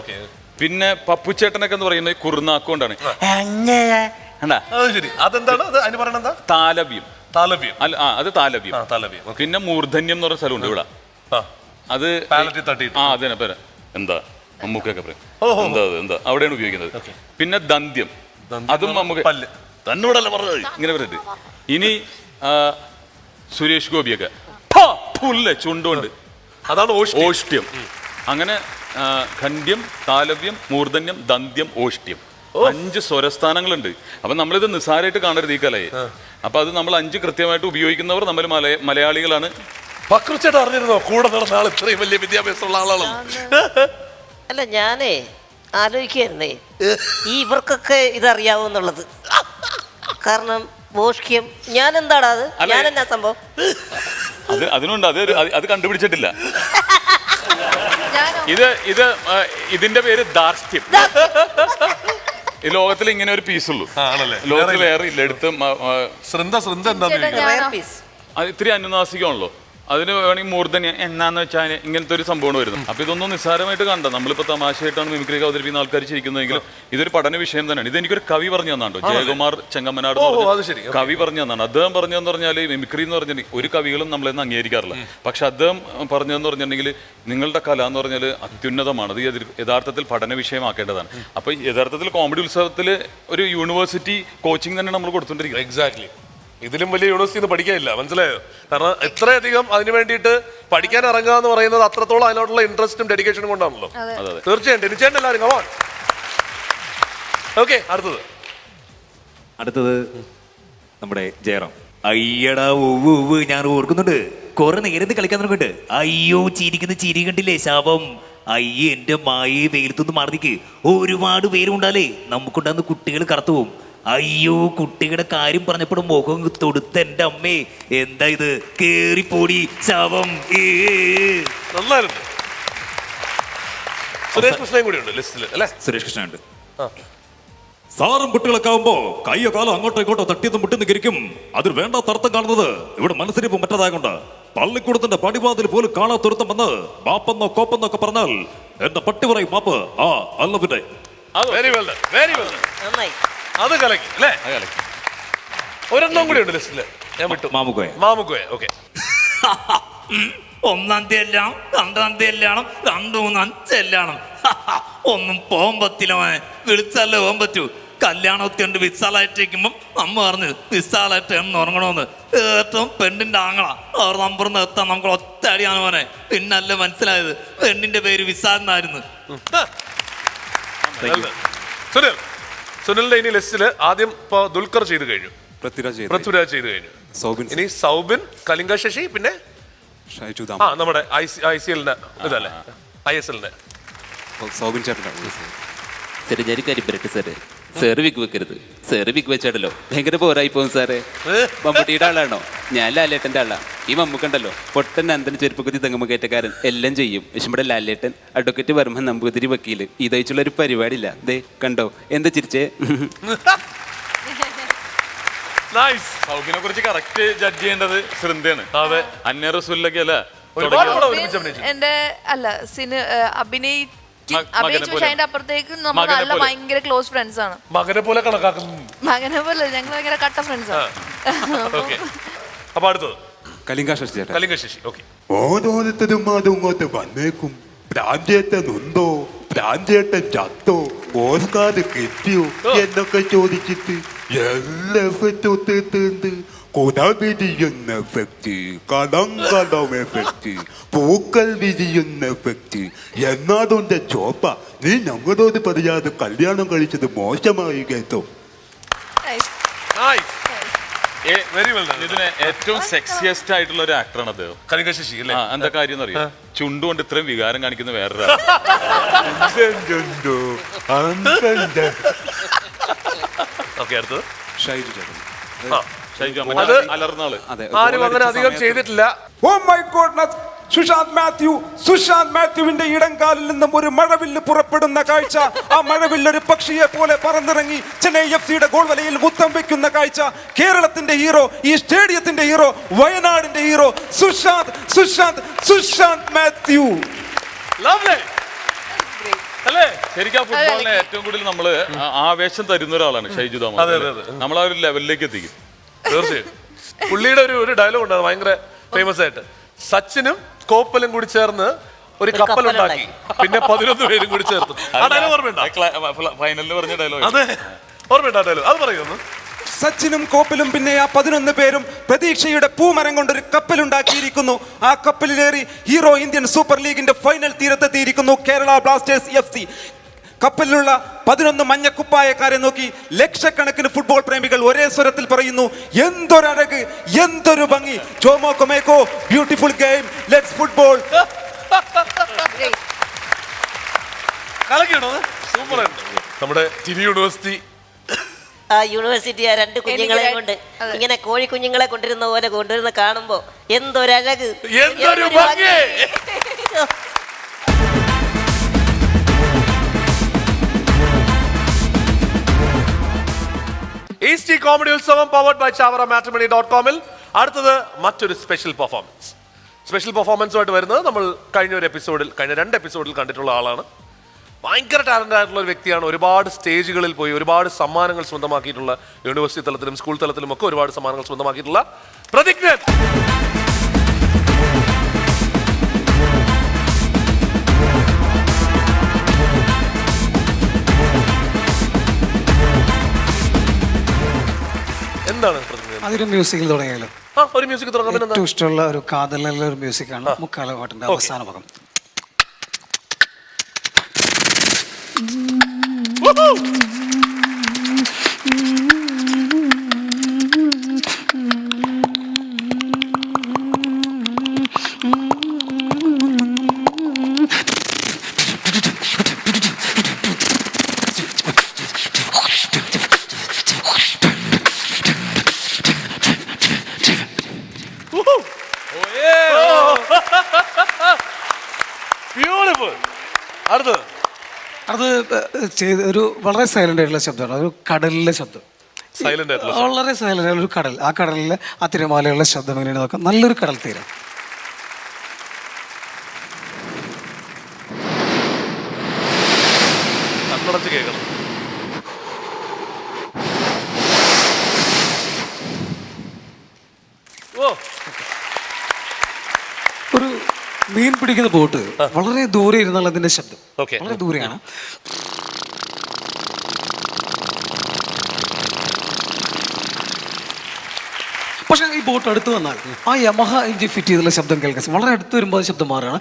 പിന്നെ പപ്പുച്ചേട്ടനൊക്കെ എന്ന് പറയുന്നത് കുറുനാക്കൊണ്ടാണ്. താലവ്യം. അല്ല, അത് താലവ്യം. പിന്നെ മൂർധന്യം എന്ന് പറഞ്ഞ സ്ഥലമുണ്ട് ഇവിടെ. അത് അതെ പേര് എന്താ മമ്മൂക്കൊക്കെ പറയും. എന്താ അവിടെയാണ് ഉപയോഗിക്കുന്നത്. പിന്നെ ദന്ത്യം, അതും മമ്മൂക്ക തന്നോടല്ല പറഞ്ഞത്, ഇങ്ങനെ പറയുന്നത്. ഇനി സുരേഷ് ഗോപിയൊക്കെ ചുണ്ടുകൊണ്ട്, അതാണ് ഓഷ്ട്യം. അങ്ങനെ ഖണ്ഡ്യം, താലവ്യം, മൂർധന്യം, ദന്ത്യം, ഓഷ്ട്യം, 5 സ്വരസ്ഥാനങ്ങളുണ്ട്. അപ്പൊ നമ്മളിത് നിസ്സാരമായിട്ട് കാണരുത് ഈ കലയെ. അപ്പൊ അത് നമ്മൾ 5 കൃത്യമായിട്ട് ഉപയോഗിക്കുന്നവർ നമ്മൾ മലയാളികളാണ്. അറിഞ്ഞിരുന്നോ കൂടെ നടന്ന ആൾ ഇത്രയും വലിയ വിദ്യാഭ്യാസമുള്ള ആളാണ്? അല്ല, ഞാനേ ആലോചിക്കായിരുന്നേ, ഈ ഇവർക്കൊക്കെ ഇതറിയാവൂന്നുള്ളത്. കാരണം ഓഷ്ട്യം, ഞാൻ എന്താടാ അത്, ഞാൻ എന്നാ സംഭവം? അതിനുണ്ട്, അത് കണ്ടുപിടിച്ചിട്ടില്ല. ഇതിന്റെ പേര് ധാർഷ്ട്യം. ഈ ലോകത്തിൽ ഇങ്ങനെ ഒരു പീസുള്ളൂ, ലോകത്തിൽ വേറെ ഇല്ല. എടുത്ത് ഇത്തിരി അനുനാസികമാണല്ലോ. അതിന് വേണമെങ്കിൽ മൂർധന്യം എന്നാന്ന് വെച്ചാൽ ഇങ്ങനത്തെ ഒരു സംഭവമാണ് വരുന്നത്. അപ്പൊ ഇതൊന്നും നിസ്സാരമായിട്ട് കണ്ട, നമ്മളിപ്പോ തമാശയായിട്ടാണ് മിമിക്രി അവതരിപ്പിക്കുന്ന ആൾക്കാർ ചിരിക്കുന്നതെങ്കിലും ഇതൊരു പഠന വിഷയം തന്നെയാണ്. ഇതെനിക്കൊരു കവി പറഞ്ഞു തന്നാണ്ടോ, ജയകുമാർ ചെങ്ങമ്മനാട് കവി പറഞ്ഞു തന്നാണ്. അദ്ദേഹം പറഞ്ഞതെന്ന് പറഞ്ഞാൽ മിമിക്രി എന്ന് പറഞ്ഞിട്ടുണ്ടെങ്കിൽ ഒരു കവികളും നമ്മളെന്ന് അംഗീകരിക്കാറില്ല. പക്ഷെ അദ്ദേഹം പറഞ്ഞതെന്ന് പറഞ്ഞിട്ടുണ്ടെങ്കിൽ നിങ്ങളുടെ കല എന്ന് പറഞ്ഞാൽ അത്യുന്നതമാണ്, അത് യഥാർത്ഥത്തിൽ പഠന വിഷയമാക്കേണ്ടതാണ്. അപ്പൊ യഥാർത്ഥത്തിൽ കോമഡി ഉത്സവത്തിൽ ഒരു യൂണിവേഴ്സിറ്റി കോച്ചിങ് തന്നെ നമ്മൾ കൊടുത്തോണ്ടിരിക്കുന്നത്. എക്സാക്ട്ലി. ഇതിലും വലിയ യൂണിവേഴ്സിറ്റി പഠിക്കാനില്ല, മനസ്സിലായോ? കാരണം എത്രയധികം അതിന് വേണ്ടിയിട്ട് പഠിക്കാൻ ഇറങ്ങുക എന്ന് പറയുന്നത് അത്രത്തോളം അതിനോടുള്ള ഇൻട്രസ്റ്റും ഡെഡിക്കേഷനും കൊണ്ടാണല്ലോ. തീർച്ചയായും ടെനിച്ചേട്ടൻ എല്ലാവരും കമാൺ. ഓക്കെ, അടുത്തത് നമ്മുടെ ജയറാം. അയ്യടാ ഒവ് ഞാൻ ഓർക്കുന്നുണ്ട്, കുറെ നേരത്തെ കളിക്കാൻ തുടങ്ങിട്ട്. അയ്യോ ചിരിക്കുന്ന ചിരി കണ്ടില്ലേ ശാപം. അയ്യേ എന്റെ മായേ വെയിലത്തൊന്ന് മാറിക്ക്. ഒരുപാട് പേരുണ്ടാലേ നമുക്കുണ്ടാകുന്ന കുട്ടികൾ കറുത്തു പോകും. അയ്യോ കുട്ടികളുടെ കാര്യം പറഞ്ഞപ്പോഴും മുഖം തൊടുത്ത എന്റെ അമ്മേ, എന്താ ഇത്, കേറിപ്പോടി ശാപം. നന്നായിരുന്നു. സുരേഷ് കൃഷ്ണയും കൂടി ഉണ്ട് ലിസ്റ്റിൽ അല്ലേ? സുരേഷ് കൃഷ്ണ ഉണ്ട്. സാറും കുട്ടികളൊക്കെ ആവുമ്പോ കയ്യോ കാലോ അങ്ങോട്ടോ ഇങ്ങോട്ടോ തട്ടിയെന്ന് മുട്ടെന്ന് കിരിക്കും. അതിൽ വേണ്ടാത്ത അർത്ഥം കാണുന്നത് ഇവിടെ മനസ്സിരിപ്പ് മറ്റതായകൊണ്ട്. പള്ളിക്കൂടത്തിന്റെ പടിവാതിൽ പോലും കാണാത്തൊരുത്തം വന്ന് മാപ്പെന്നോ കോപ്പെന്നോ ഒക്കെ പറഞ്ഞാൽ എന്റെ പട്ടി പറയും മാപ്പ്. ആ അല്ല പിന്നെ. Very well done, very well done. അത് കലക്കി അല്ലേ? ഒരെണ്ണം കൂടി ഉണ്ട് ലിസ്റ്റില്, ഞാൻ വിട്ടു. മാമുക്കോയ. ഓക്കെ. 1-ാം തീയതി എല്ലാം, 2-ാം തീയതി എല്ലാം, 2-3 ചെല്ലാണ്. ഒന്നും പോകാൻ പറ്റില്ല മോനെ, വിളിച്ചല്ലേ പോകാൻ പറ്റൂ. കല്യാണമൊക്കെ ഉണ്ട് വിശാലായിട്ടിരിക്കുമ്പം അമ്മ പറഞ്ഞു വിശാലായിട്ട് എന്ന് ഉറങ്ങണമെന്ന്. ഏറ്റവും പെണ്ണിന്റെ ആങ്ങള അവർ നമ്പറിൽ നിന്ന് എത്താൻ നമുക്ക് ഒറ്റ അടിയാണ് മോനെ. പിന്നല്ല മനസ്സിലായത് പെണ്ണിന്റെ പേര് വിശാൽ എന്നായിരുന്നു. സുനിലിന്റെ ഇനി ലിസ്റ്റില് ആദ്യം ഇപ്പൊ ദുൽഖർ ചെയ്ത് കഴിഞ്ഞു, പൃഥ്വിരാജ് ചെയ്ത് കഴിഞ്ഞു, ഇനി സൗബിൻ, കലിംഗ ശശി, പിന്നെ നമ്മുടെ ICL-ന്റെ ഇതല്ലേ, ISL-ന്റെ സൗബിൻ ചേട്ടൻ. സാറേ ഞാൻ കാര്യം പറയട്ടെ സാറേ, സാറ് വിക്ക് വെക്കരുത്. സാറ് വിക്ക് വെച്ചാടല്ലോ ഭയങ്കര പോരായി പോകും സാറേ. മമ്മൂട്ടിയുടെ ആളാണോ? ഞാൻ ലാലേട്ടൻ്റെ ആളാ. ഈ മമ്മൂക്കുണ്ടല്ലോ പൊട്ടൻ നന്ദൻ ചെരുപ്പക്കുത്തി തെങ്ങുമ്പ കയറ്റക്കാരൻ എല്ലാം ചെയ്യും. പക്ഷെ ഇവിടെ ലാലേട്ടൻ അഡ്വക്കേറ്റ് വർമ്മ നമ്പൂതിരി വക്കീല് ഇതയച്ചുള്ള ഒരു പരിപാടിയില്ല. ദേ കണ്ടോ എന്താ ചിരിച്ചേ? സൗബിനെ കുറിച്ച് കറക്റ്റ് ജഡ്ജ് ചെയ്യേണ്ടത് ശൃന്ദയാണ്. അതെ, അന്യ റസൂലിലൊക്കെ അല്ലേ എന്റെ അല്ല അഭിനയിച്ചതിന്റെ അപ്പുറത്തേക്ക് നമ്മൾ നല്ല ഭയങ്കര ക്ലോസ് ഫ്രണ്ട്സ് ആണ്. മകനെ പോലെ കണക്കാക്കുന്നു. മകനെ പോലെ ഞങ്ങൾ ഭയങ്കര കട്ട ഫ്രണ്ട്സ് ആണ്. അപ്പൊ അടുത്തത് കലിംഗ ശശി ചേട്ടൻ. കലിംഗ ശശി. ഓക്കെ. ഓരോരുത്തരും അതുങ്ങോട്ട് വന്നേക്കും. പ്രാഞ്ചേട്ടൻ ഉണ്ടോ, പ്രാഞ്ചേട്ടൻ ചത്തോ, ഓസ്കാർ കിട്ടിയോ എന്നൊക്കെ ചോദിച്ചിട്ട് എല്ലാ എഫക്റ്റും ഒത്തിട്ടുണ്ട്. കുട വിരിയുന്ന എഫക്റ്റ്, കടങ്കടം എഫക്റ്റ്, പൂക്കൾ വിരിയുന്ന എഫക്റ്റ്. എന്നാതൊന്റെ ചോപ്പ, നീ ഞങ്ങളോട് പറയാതെ കല്യാണം കഴിച്ചത് മോശമായി കേട്ടോ. ഇതിന് ഏറ്റവും സെക്സിയസ്റ്റ് ആയിട്ടുള്ള ഒരു ആക്ടറാണ് അദ്ദേഹം, കലിംഗ ശശി അല്ലേ? എന്താ കാര്യം അറിയാം, ചുണ്ടുകൊണ്ട് ഇത്രയും വികാരം കാണിക്കുന്ന വേറൊരു ഷൈജു ചേട്ടൻ. ആരും അങ്ങനെ അധികം ചെയ്തിട്ടില്ല. ഓ മൈ ഗോഡ്, സുശാന്ത് മാത്യുവിന്റെ ഇടംകാലിൽ നിന്നും ഒരു മഴവില്ല് പുറപ്പെടുന്ന കാഴ്ച. ആ മഴവില്ല് ഒരു പക്ഷിയെ പോലെ പറന്നിറങ്ങി ചെന്നൈ FC-യുടെ ഗോൾ വലയിൽ മുത്തം വെക്കുന്ന കാഴ്ച. കേരളത്തിന്റെ ഹീറോ, ഈ സ്റ്റേഡിയത്തിന്റെ ഹീറോ, വയനാടിന്റെ ഹീറോ സുശാന്ത് മാത്യു. അല്ലേ? ശരിക്കും ഫുട്ബോളിനെ ഏറ്റവും കൂടുതൽ നമ്മള് ആവേശം തരുന്ന ഒരാളാണ് ഷൈജു തോമസ്. നമ്മൾ ആ ഒരു ലെവലിലേക്ക് എത്തിക്കും. തീർച്ചയായും. പുള്ളിയുടെ ഒരു ഡയലോഗ് ഉണ്ട് ഭയങ്കര ഫേമസ് ആയിട്ട്. സച്ചിനും കോപ്പലും കൂടി ചേർന്ന് ഒരു കപ്പലുണ്ടാക്കി, പിന്നെ 11 പേരും കൂടി ചേർത്ത്. ആ ഡയലോഗ് ഓർമ്മയുണ്ടോ? ഫൈനലിൽ പറഞ്ഞ ഡയലോഗ്. അതെ, ഓർമ്മയുണ്ടോ ഡയലോഗ്? അത് പറയുന്നു. സച്ചിനും കോപ്പലും പിന്നെ ആ 11 പേരും പ്രതീക്ഷയുടെ പൂമരം കൊണ്ടൊരു കപ്പലുണ്ടാക്കിയിരിക്കുന്നു. ആ കപ്പലിലേറി ഹീറോ ഇന്ത്യൻ സൂപ്പർ ലീഗിന്റെ ഫൈനൽ തീരത്തെത്തിയിരിക്കുന്നു കേരള ബ്ലാസ്റ്റേഴ്സ് FC. കപ്പലിലുള്ള 11 മഞ്ഞക്കുപ്പായക്കാരെ നോക്കി ലക്ഷക്കണക്കിന് ഫുട്ബോൾ പ്രേമികൾ ഒരേ സ്വരത്തിൽ പറയുന്നു, എന്തൊരഴക്, എന്തൊരു ഭംഗി. ജോമോ കൊമേക്കോ, ബ്യൂട്ടിഫുൾ ഗെയിം, ലെറ്റ്സ് ഫുട്ബോൾ. നമ്മുടെ ടിനി യൂണിവേഴ്സിറ്റി, ആ യൂണിവേഴ്സിറ്റി ആ 2 കുഞ്ഞുങ്ങളെ കൊണ്ട് ഇങ്ങനെ കോഴി കുഞ്ഞുങ്ങളെ കൊണ്ടിരുന്ന പോലെ കൊണ്ടുവരുന്ന കാണുമ്പോ എന്തൊരഴക്, എന്തൊരു ഭംഗി. East comedy Utsavam powered by Chavara മാട്രിമണി.com-ൽ അടുത്തത് മറ്റൊരു സ്പെഷ്യൽ പെർഫോമൻസുമായിട്ട് വരുന്നത് നമ്മൾ കഴിഞ്ഞ 2 എപ്പിസോഡിൽ കണ്ടിട്ടുള്ള ആളാണ്. ഭയങ്കര ടാലന്റ് ആയിട്ടുള്ള ഒരു വ്യക്തിയാണ്. ഒരുപാട് സ്റ്റേജുകളിൽ പോയി ഒരുപാട് സമ്മാനങ്ങൾ സ്വന്തമാക്കിയിട്ടുള്ള, യൂണിവേഴ്സിറ്റി തലത്തിലും സ്കൂൾ തലത്തിലും ഒക്കെ ഒരുപാട് സമ്മാനങ്ങൾ സ്വന്തമാക്കിയിട്ടുള്ള പ്രതിജ്ഞൻ. എന്താണ് അതൊരു മ്യൂസിക്കിൽ തുടങ്ങിയാലോ? ഒരു മ്യൂസിക് തുടങ്ങാൻ ഏറ്റവും ഇഷ്ടമുള്ള ഒരു കാതലുള്ള ഒരു മ്യൂസിക്കാണ് മുക്കാല പാട്ടിന്റെ അവസാന ഭാഗം. അത് ചെയ്ത് ഒരു വളരെ സൈലന്റ് ആയിട്ടുള്ള ശബ്ദമാണ്, ഒരു കടലിലെ ശബ്ദം. സൈലന്റ് ആയിട്ടുള്ള വളരെ സൈലന്റ് ആയിട്ടുള്ള ഒരു കടൽ. ആ കടലിലെ ആ തിരമാലയുള്ള ശബ്ദം എങ്ങനെയാണ് നോക്കാം. നല്ലൊരു കടൽ തീരം. കണ്ണടച്ച് കേൾക്കണം. ഒരു മീൻ പിടിക്കുന്ന ബോട്ട് വളരെ ദൂരെ ഇരുന്നാൽ അതിന്റെ ശബ്ദം വളരെ ദൂരെയാണ്. പക്ഷെ ഈ ബോട്ട് അടുത്ത് വന്നാൽ ആ യമഹ എഞ്ചിൻ ഫിറ്റ് ചെയ്തുള്ള ശബ്ദം കേൾക്കാൻ വളരെ അടുത്ത് വരുമ്പോൾ ശബ്ദം മാറുകയാണ്.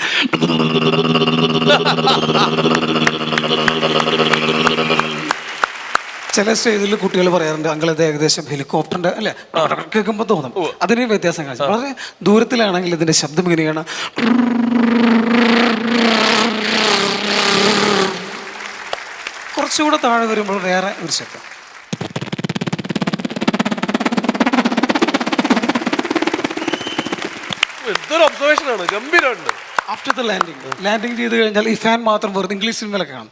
ചില സ്റ്റേജിൽ കുട്ടികൾ പറയാറുണ്ട് അങ്കിൾ ഇത് ഏകദേശം ഹെലികോപ്റ്ററിന്റെ അല്ലെ കേൾക്കുമ്പോൾ തോന്നും. അതിന് വ്യത്യാസം കാണിച്ചു. വളരെ ദൂരത്തിലാണെങ്കിൽ ഇതിന്റെ ശബ്ദം ഇങ്ങനെയാണ്. കുറച്ചുകൂടെ താഴെ വരുമ്പോൾ വേറെ ഒരു ശബ്ദം. എന്തൊരു ഒബ്സർവേഷൻ ആണ്, ഗംഭീരമുണ്ട്. ആഫ്റ്റർ ദ ലാൻഡിങ് ചെയ്ത് കഴിഞ്ഞാൽ ഈ ഫാൻ മാത്രം വെറുതെ ഇംഗ്ലീഷ് സിനിമയിലൊക്കെ കാണും.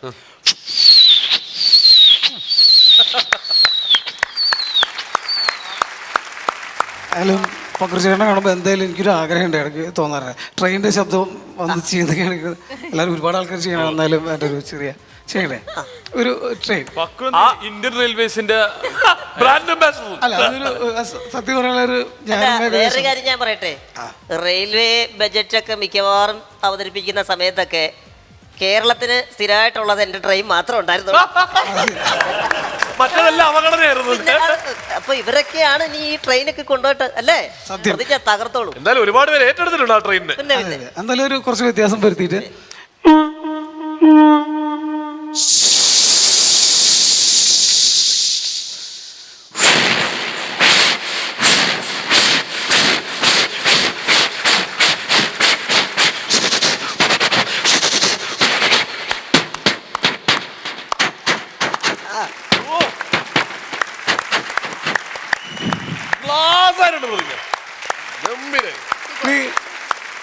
ആയാലും പക്രചേട്ടനെ കാണുമ്പോൾ എന്തായാലും എനിക്കൊരു ആഗ്രഹം ഉണ്ട്, ഇടയ്ക്ക് തോന്നാറ് ട്രെയിനിന്റെ ശബ്ദം വന്ന് ചെയ്യുന്നതൊക്കെയാണ്. എല്ലാവരും ഒരുപാട് ആൾക്കാർ ചെയ്യണം. എന്നാലും എൻ്റെ ഒരു ചെറിയ ചെയ്യണേ ഒരു ട്രെയിൻ. ഇന്ത്യൻ റെയിൽവേസിന്റെ ബ്രാൻഡ് അംബാസിഡർ. അല്ല അതൊരു സത്യം പറയാനുള്ള ഒരു വേറൊരു കാര്യം ഞാൻ പറയട്ടെ. റെയിൽവേ ബജറ്റ് ഒക്കെ മിക്കവാറും അവതരിപ്പിക്കുന്ന സമയത്തൊക്കെ കേരളത്തിന് സ്ഥിരമായിട്ടുള്ളത് എന്റെ ട്രെയിൻ മാത്രം ഉണ്ടായിരുന്നു. മറ്റതെല്ലാം അവഗണനയായിരുന്നു. അപ്പൊ ഇവരൊക്കെയാണ് നീ ഈ ട്രെയിനൊക്കെ കൊണ്ടുപോയിട്ട് അല്ലേ ഞാൻ തകർത്തോളൂ. എന്തായാലും ഒരുപാട് പേര് ഏറ്റെടുത്തിട്ടുണ്ട് ആ ട്രെയിനിന്. എന്തായാലും ഒരു കുറച്ച് വ്യത്യാസം വരുത്തിയിട്ട്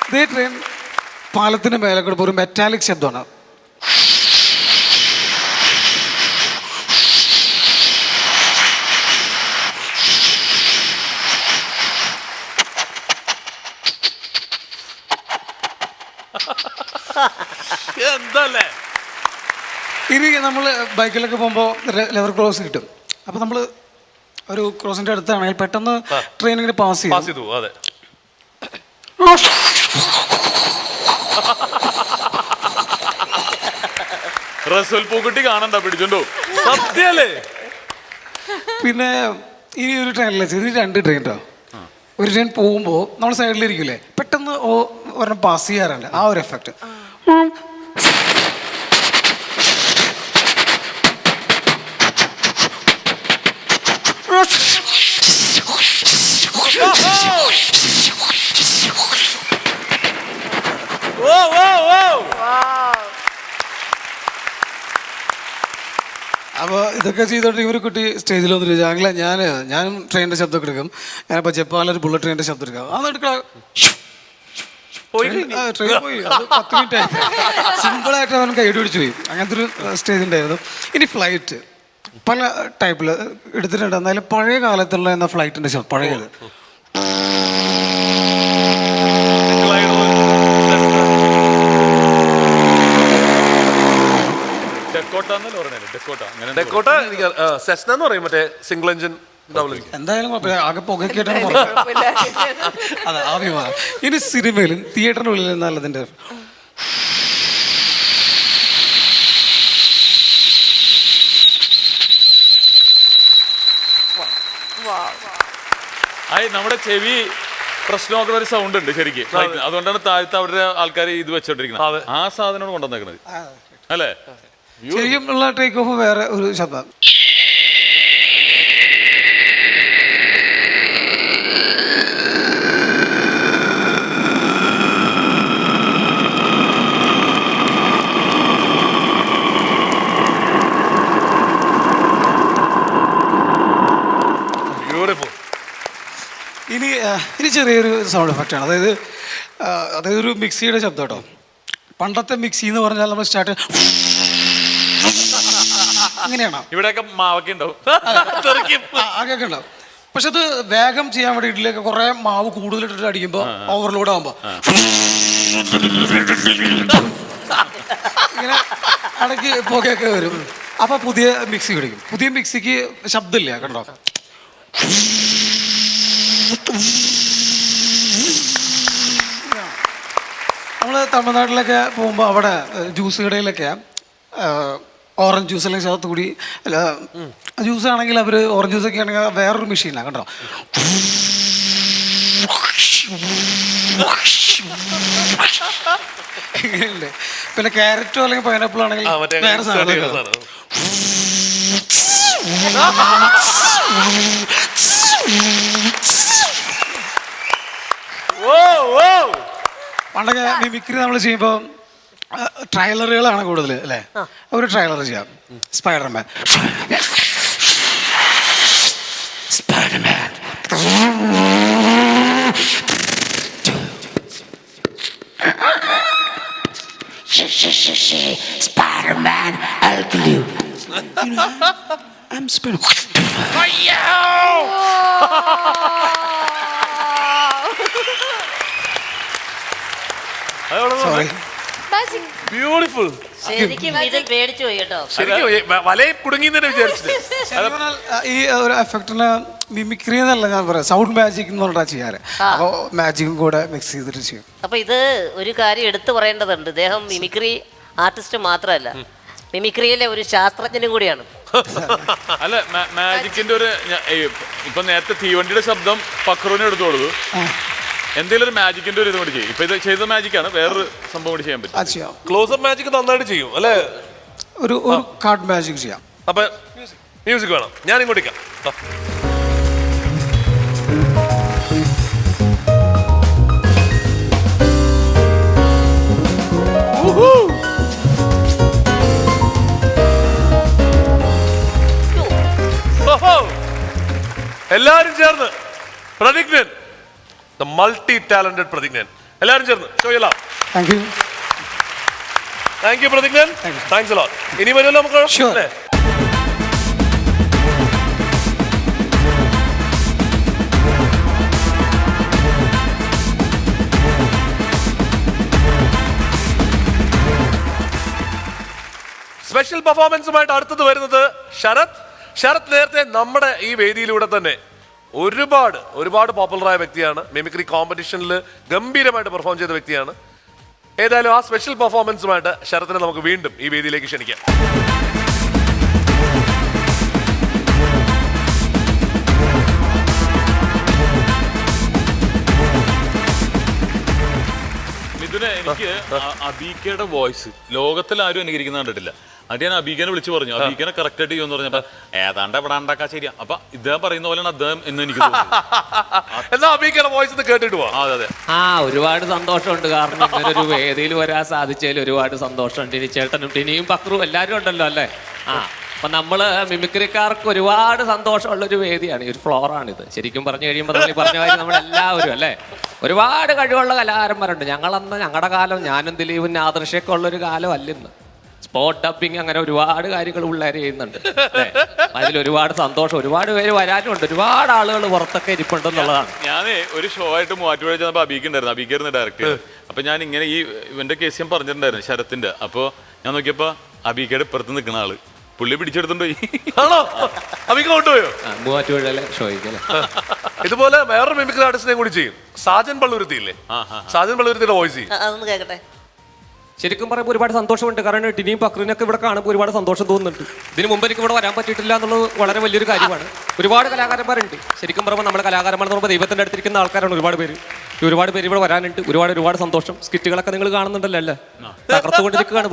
ഇതേ ട്രെയിൻ പാലത്തിന് മേലെ കൂടെ ഒരു മെറ്റാലിക് ശബ്ദമാണ്. എന്തല്ലേ ഇനി നമ്മൾ ബൈക്കിലൊക്കെ പോകുമ്പോൾ ലെവർ ക്രോസ് കിട്ടും. അപ്പം നമ്മൾ ഒരു ക്രോസിന്റെ അടുത്താണെങ്കിൽ പെട്ടെന്ന് ട്രെയിൻ ഇങ്ങനെ പാസ് ചെയ്തു. അതെ, റസൽ പൂക്കുട്ടി കാണണ്ട, പിടിച്ചോണ്ടോ സത്യല്ലേ. പിന്നെ ഈ ഒരു ട്രെയിനിലെ ഇത് 2 ട്രെയിൻ കേട്ടോ. ഒരു ട്രെയിൻ പോകുമ്പോൾ നമ്മൾ സൈഡിലിരിക്കില്ലേ, പെട്ടെന്ന് ഒരെണ്ണം പാസ് ചെയ്യാറുണ്ട്. ആ ഒരു എഫക്റ്റ്. അപ്പോൾ ഇതൊക്കെ ചെയ്തോണ്ട് ഇവർ കുട്ടി സ്റ്റേജിൽ വന്നിട്ട് ചോദിച്ചാൽ ഞാനും ട്രെയിനിന്റെ ശബ്ദം എടുക്കും. ഞാനിപ്പോൾ ജപ്പാനിലൊരു ബുള്ളറ്റ് ട്രെയിനിന്റെ ശബ്ദം എടുക്കാം. അതെടുക്കാം. ട്രെയിൻ പോയി. അത് 10 മിനിറ്റ് ആയി. സിമ്പിളായിട്ട് അവൻ കൈ പിടിച്ചു പോയി. അങ്ങനത്തെ ഒരു സ്റ്റേജ് ഉണ്ടായിരുന്നു. ഇനി ഫ്ലൈറ്റ് പല ടൈപ്പിൽ എടുത്തിട്ടുണ്ട്. എന്നാലും പഴയ കാലത്തുള്ള എന്ന ഫ്ലൈറ്റിന്റെ ശബ്ദം പഴയത്. സിംഗിൾ എഞ്ചിൻ എന്തായാലും ആകെ പുകക്കേട്ടാണ്. അതെ, ആവിമാ. ഇനി സിനിമയിലും തിയേറ്ററിനുള്ളിൽ നിന്നാൽ അതിന്റെ നമ്മുടെ ചെവി പ്രശ്നമൊക്കെ ഒരു സൗണ്ട് ഉണ്ട് ശരിക്കും. അതുകൊണ്ടാണ് താഴത്തെ അവരുടെ ആൾക്കാർ ഇത് വെച്ചോണ്ടിരിക്കുന്നത്. ആ സാധനം കൊണ്ടുവന്നേക്കുന്നത് അല്ലേ? ശരിക്കും ഉള്ള ടേക്ക് ഓഫ് വേറെ ഒരു ശബ്ദം. ഇനി ചെറിയൊരു സൗണ്ട് എഫക്റ്റ് ആണ്. അതായത് ഒരു മിക്സിയുടെ ശബ്ദം കേട്ടോ. പണ്ടത്തെ മിക്സി എന്ന് പറഞ്ഞാൽ നമ്മൾ സ്റ്റാർട്ട് അങ്ങനെയാണോ? ഇവിടെയൊക്കെ മാവൊക്കെ ഉണ്ടാവും. ആകെയൊക്കെ ഉണ്ടാവും. പക്ഷെ അത് വേഗം ചെയ്യാൻ വേണ്ടി ഇഡ്ഡലിയൊക്കെ കുറെ മാവ് കൂടുതലിട്ടിട്ട് അടിക്കുമ്പോൾ ഓവർലോഡ് ആകുമ്പോൾ ഇങ്ങനെ ഇടയ്ക്ക് പുകയൊക്കെ വരും. അപ്പൊ പുതിയ മിക്സി പിടിക്കും. പുതിയ മിക്സിക്ക് ശബ്ദമില്ല, കണ്ടോ? നമ്മൾ തമിഴ്നാട്ടിലൊക്കെ പോകുമ്പോൾ അവിടെ ജ്യൂസ് കടയിലൊക്കെ ഓറഞ്ച് ജ്യൂസ് അല്ലെങ്കിൽ ശകത്ത് കൂടി അല്ല ജ്യൂസ് ആണെങ്കിൽ അവർ ഓറഞ്ച് ജ്യൂസൊക്കെ ആണെങ്കിൽ വേറൊരു മെഷീനാണ്, കണ്ടോ? ഇങ്ങനെയുണ്ട്. പിന്നെ ക്യാരറ്റോ അല്ലെങ്കിൽ പൈനാപ്പിൾ ആണെങ്കിൽ വേറെ സാധനം. പണ്ടൊക്കെ മിമിക്രി നമ്മൾ ചെയ്യുമ്പോൾ ട്രailerകളാണ് കൂടുതൽ അല്ലേ? ഒരു ട്രailer ചെയ്യാം. Spiderman Spider-Man, I'll kill you. I'm Spider-Man. Sorry. Beautiful. ശരിക്കും ഇത് പേടിച്ചു പോയി കേട്ടോ. ശരിക്കും വലയിൽ കുടുങ്ങിയെന്നെ വിചാരിച്ചത്. ഈ ഒരു എഫക്റ്റിന് മിമിക്രി എന്നല്ല ഞാൻ പറയാം, സൗണ്ട് മാജിക് എന്ന് പറഞ്ഞാൽ ചെയ്യാറ്. അപ്പോൾ മാജിക്കും കൂടെ മിക്സ് ചെയ്തിട്ട് ചെയ്യും. അപ്പൊ ഇത് ഒരു കാര്യം എടുത്തു പറയേണ്ടതുണ്ട്. ഇദ്ദേഹം മിമിക്രി ആർട്ടിസ്റ്റ് മാത്രമല്ല, മിമിക്രിയിലെ ഒരു ശാസ്ത്രജ്ഞനും കൂടിയാണ്. അല്ല മാജിക്കിന്റെ ഒരു ഇപ്പൊ നേരത്തെ തീവണ്ടിയുടെ ശബ്ദം പക്രുവിനെ എടുത്തു കൊടുത്തു. എന്തെങ്കിലും ഒരു മാജിക്കിന്റെ ഒരു ഇത് കൂടി ചെയ്യും. ഇപ്പൊ ഇത് ചെയ്ത മാജിക്കാണ്, വേറൊരു സംഭവം കൂടി ചെയ്യാൻ പറ്റും. ക്ലോസപ്പ് മാജിക് നന്നായിട്ട് ചെയ്യും അല്ലേ? ഒരു കാർഡ് മാജിക് ചെയ്യാം. അപ്പൊ മ്യൂസിക് വേണം, ഞാൻ ഇങ്ങോട്ടേക്കാം. എല്ലാരും ചേർന്ന് പ്രതിജ്ഞൻ, the multi-talented പ്രതിജ്ഞൻ, എല്ലാരും ചേർന്ന് ഷോയല്ല. താങ്ക് യു പ്രതിജ്ഞൻ. Thanks a lot. ഇനി വരുമല്ലോ നമുക്ക്. സ്പെഷ്യൽ പെർഫോമൻസുമായിട്ട് അടുത്തത് വരുന്നത് ശരത്. ശരത് നേരത്തെ നമ്മുടെ ഈ വേദിയിലൂടെ തന്നെ ഒരുപാട് പോപ്പുലറായ വ്യക്തിയാണ്. മിമിക്രി കോമ്പറ്റീഷനിൽ ഗംഭീരമായിട്ട് പെർഫോം ചെയ്ത വ്യക്തിയാണ്. ഏതായാലും ആ സ്പെഷ്യൽ പെർഫോമൻസുമായിട്ട് ശരത്തിനെ നമുക്ക് വീണ്ടും ഈ വേദിയിലേക്ക് ക്ഷണിക്കാം. മിഥുനെ, എനിക്ക് അബീക്കയുടെ വോയിസ് ലോകത്തിൽ ആരും അനുകരിക്കുന്ന കണ്ടിട്ടില്ല. അത് ഞാൻ അബീക്കനെ വിളിച്ചു പറഞ്ഞു, അബീക്കനെ കറക്റ്റ് ആയിട്ട് ചെയ്യുമെന്ന് പറഞ്ഞപ്പോ ഏതാണ്ട് ഇവിടെ ഉണ്ടാക്കാൻ ശരിയാ. അപ്പൊ ഇദ്ദേഹം പറയുന്ന പോലെയാണ് അദ്ദേഹം എന്ന് എനിക്ക് എന്നാ അബീക്കയുടെ വോയിസ് കേട്ടിട്ട് പോവാം. അതെ. ഒരുപാട് സന്തോഷമുണ്ട്. കാരണം ഇങ്ങനെ ഒരു വേദിയിൽ വരാൻ സാധിച്ചതിൽ ഒരുപാട് സന്തോഷം. ടിനി ചേട്ടനും ടിനിയും പക്രുവും എല്ലാവരും ഉണ്ടല്ലോ അല്ലേ? അപ്പൊ നമ്മള് മിമിക്രിക്കാർക്ക് ഒരുപാട് സന്തോഷമുള്ളൊരു വേദിയാണ്, ഈ ഒരു ഫ്ലോറാണിത്. ശരിക്കും പറഞ്ഞു കഴിയുമ്പോൾ നമ്മൾ പറഞ്ഞ കാര്യം നമ്മളെല്ലാവരും അല്ലേ, ഒരുപാട് കഴിവുള്ള കലാകാരന്മാരുണ്ട്. ഞങ്ങളുടെ കാലം, ഞാനും ദിലീപും ആദർശയൊക്കെ ഉള്ളൊരു കാലം അല്ലെന്ന്. സ്പോട്ട് ഡബിങ് അങ്ങനെ ഒരുപാട് കാര്യങ്ങൾ പിള്ളേർ ചെയ്യുന്നുണ്ട്. അതിൽ ഒരുപാട് സന്തോഷം. ഒരുപാട് പേര് വരാനുണ്ട്, ഒരുപാട് ആളുകൾ പുറത്തൊക്കെ ഇരിപ്പുണ്ടെന്നുള്ളതാണ്. ഞാൻ ഒരു ഷോ ആയിട്ട് മൂവാറ്റുപുഴ ചെന്നപ്പോൾ അബീക്കുണ്ടായിരുന്നു, അബീക്കായിരുന്നു ഡയറക്ടർ. അപ്പൊ ഞാൻ ഇങ്ങനെ ഈ ഇവന്റെ കേസ് ഞാൻ പറഞ്ഞിട്ടുണ്ടായിരുന്നു ശരത്തിന്റെ. അപ്പൊ ഞാൻ നോക്കിയപ്പോ അബീക്കയുടെ ഇപ്പുറത്ത് നിൽക്കുന്ന ആള് പുള്ളി പിടിച്ചെടുത്തോണ്ട് പോയി. കൊണ്ടുപോയോ മൂവാറ്റുപുഴയിലെ ഷോയ്ക്ക്? ഇതുപോലെ വേറൊരു മിമിക്രി ആർട്ടിസ്റ്റിനെ കൂടി ചെയ്യും. സാജൻ പള്ളുരുത്തി ഇല്ലേ? സാജൻ പള്ളുരുത്തിയുടെ വോയിസ് ചെയ്യും. അതൊന്ന് കേൾക്കട്ടെ. ശരിക്കും പറയുമ്പോൾ ഒരുപാട് സന്തോഷമുണ്ട്. കാരണം ടിനിയും പക്രുവിനൊക്കെ ഇവിടെ കാണുമ്പോൾ ഒരുപാട് സന്തോഷം തോന്നുന്നുണ്ട്. ഇതിന് മുമ്പ് എനിക്ക് ഇവിടെ വരാൻ പറ്റിയിട്ടില്ല എന്നുള്ളത് വളരെ വലിയൊരു കാര്യമാണ്. ഒരുപാട് കലാകാരന്മാരുണ്ട്. ശരിക്കും പറയുമ്പോൾ നമ്മുടെ കലാകാരന്മാർ എന്ന് പറയുമ്പോൾ ദൈവത്തിൻ്റെ അടുത്തിരിക്കുന്ന ആൾക്കാരാണ് ഒരുപാട് പേര്. ഒരുപാട് പേര് ഇവിടെ വരാനുണ്ട്. ഒരുപാട് സന്തോഷം. സ്കിറ്റുകളൊക്കെ നിങ്ങൾ കാണുന്നുണ്ടല്ലോ അല്ലേ? തകർത്തുകൊണ്ടിരിക്കുകയാണ്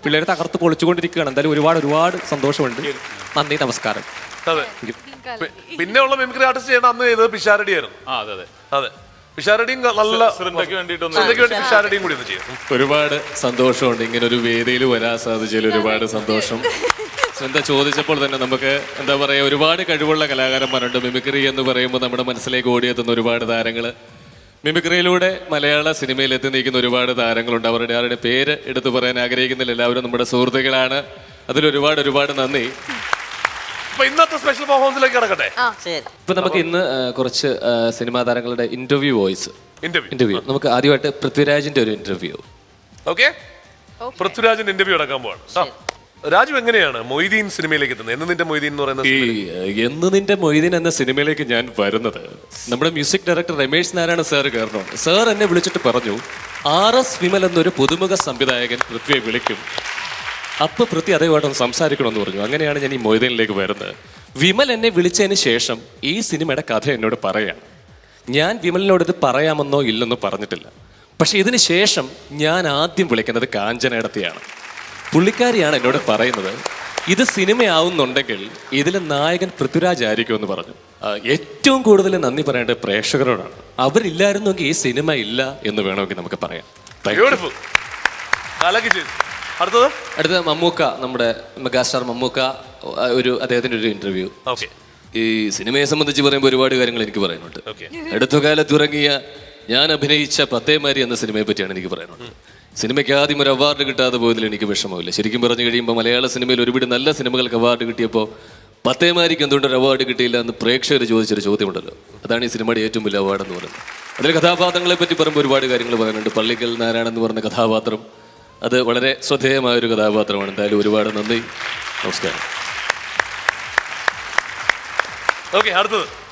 പിള്ളേർ തകർത്ത് പൊളിച്ചുകൊണ്ടിരിക്കുകയാണ്. എന്തായാലും ഒരുപാട് സന്തോഷമുണ്ട്. നന്ദി, നമസ്കാരം. പിന്നെ ഉള്ള മിമിക്രി ആർട്ടിസ്റ്റ് ചെയ്യണം അന്ന് ചെയ്തത് പിഷാരടി ആയിരുന്നു. അതെ, പിഷാരടിയും നല്ല പിഷാരടിയും കൂടി ഒന്ന് ചെയ്യും. ഒരുപാട് സന്തോഷമുണ്ട് ഇങ്ങനെ ഒരു വേദിയിൽ വരാൻ സാധിച്ചതിൽ. ഒരുപാട് സന്തോഷം. എന്താ ചോദിച്ചപ്പോൾ തന്നെ നമുക്ക് എന്താ പറയുക, ഒരുപാട് കഴിവുള്ള കലാകാരന്മാരുണ്ട്. മിമിക്രി എന്ന് പറയുമ്പോൾ നമ്മുടെ മനസ്സിലേക്ക് ഓടിയെത്തുന്ന ഒരുപാട് താരങ്ങൾ, മിമിക്രിയിലൂടെ മലയാള സിനിമയിൽ എത്തി നിൽക്കുന്ന ഒരുപാട് താരങ്ങളുണ്ട്. അവരുടെ പേര് എടുത്തു പറയാൻ ആഗ്രഹിക്കുന്നില്ല. എല്ലാവരും നമ്മുടെ സുഹൃത്തുക്കളാണ്. അതിലൊരുപാട് ഒരുപാട് നന്ദി. അപ്പൊ ഇന്നത്തെ സ്പെഷ്യൽ പെർഫോമൻസിലേക്ക് കിടക്കട്ടെ. ഇപ്പൊ നമുക്ക് ഇന്ന് കുറച്ച് സിനിമാ താരങ്ങളുടെ ഇന്റർവ്യൂ വോയിസ് ഇന്റർവ്യൂ നമുക്ക് ആദ്യമായിട്ട് പൃഥ്വിരാജിന്റെ ഒരു ഇന്റർവ്യൂ. ഓക്കെ, പൃഥ്വിരാജിന്റെ ഇന്റർവ്യൂ നടക്കാൻ പോവാണ്. രാജു എങ്ങനെയാണ് മൊയ്തീൻ സിനിമയിലേക്ക് എത്തുന്നത്? എന്ന് നിന്റെ മൊയ്തീൻ എന്ന് പറയുന്ന എന്ന് നിന്റെ മൊയ്തീൻ എന്ന സിനിമയിലേക്ക് ഞാൻ വരുന്നത് നമ്മുടെ music director Ramesh Narayana sir കയറണം. സാർ എന്നെ വിളിച്ചിട്ട് പറഞ്ഞു, RS വിമൽ എന്നൊരു പുതുമുഖ സംവിധായകൻ പൃഥ്വിയെ വിളിക്കും, അപ്പൊ പൃഥ്വി അതേപാടൊന്ന് സംസാരിക്കണമെന്ന് പറഞ്ഞു. അങ്ങനെയാണ് ഞാൻ ഈ മൊയ്തീനിലേക്ക് വരുന്നത്. വിമൽ എന്നെ വിളിച്ചതിന് ശേഷം ഈ സിനിമയുടെ കഥ എന്നോട് പറയാണ്. ഞാൻ വിമലിനോട് ഇത് പറയാമെന്നോ ഇല്ലെന്നോ പറഞ്ഞിട്ടില്ല. പക്ഷെ ഇതിന് ശേഷം ഞാൻ ആദ്യം വിളിക്കുന്നത് കാഞ്ചനയിടത്തെയാണ്. പുള്ളിക്കാരിയാണ് എന്നോട് പറയുന്നത്, ഇത് സിനിമയാവുന്നുണ്ടെങ്കിൽ ഇതിലെ നായകൻ പൃഥ്വിരാജ് ആയിരിക്കും എന്ന് പറഞ്ഞു. ഏറ്റവും കൂടുതൽ നന്ദി പറയേണ്ടത് പ്രേക്ഷകരോടാണ്. അവരില്ലായിരുന്നെങ്കിൽ ഈ സിനിമ ഇല്ല എന്ന് വേണമെങ്കിൽ നമുക്ക് പറയാം. അടുത്തത് മമ്മൂക്ക, നമ്മുടെ മെഗാസ്റ്റാർ മമ്മൂക്ക, അദ്ദേഹത്തിന്റെ ഒരു ഇന്റർവ്യൂ. ഈ സിനിമയെ സംബന്ധിച്ച് പറയുമ്പോൾ ഒരുപാട് കാര്യങ്ങൾ എനിക്ക് പറയാനുണ്ട്. അടുത്ത കാലത്ത് ഇറങ്ങിയ ഞാൻ അഭിനയിച്ച പത്തേമാരി എന്ന സിനിമയെ പറ്റിയാണ് എനിക്ക് പറയാനുള്ളത്. സിനിമയ്ക്ക് ആദ്യം ഒരു അവാർഡ് കിട്ടാതെ പോയതിൽ എനിക്ക് വിഷമമില്ല. ശരിക്കും പറഞ്ഞു കഴിയുമ്പോൾ മലയാള സിനിമയിൽ ഒരുപാട് നല്ല സിനിമകൾക്ക് അവാർഡ് കിട്ടിയപ്പോൾ പത്തേമാരിക്ക് എന്തുകൊണ്ട് ഒരു അവാർഡ് കിട്ടിയില്ല എന്ന് പ്രേക്ഷകർ ചോദിച്ചൊരു ചോദ്യമുണ്ടല്ലോ. അതാണ് ഈ സിനിമയുടെ ഏറ്റവും വലിയ അവാർഡ് എന്ന് പറയുന്നത്. അതിൽ കഥാപാത്രങ്ങളെ പറ്റി പറയുമ്പോൾ ഒരുപാട് കാര്യങ്ങൾ പറയാനുണ്ട്. പള്ളിക്കൽ നാരായണൻ എന്ന് പറഞ്ഞ കഥാപാത്രം അത് വളരെ ശ്രദ്ധേയമായൊരു കഥാപാത്രമാണ്. എന്തായാലും ഒരുപാട് നന്ദി, നമസ്കാരം.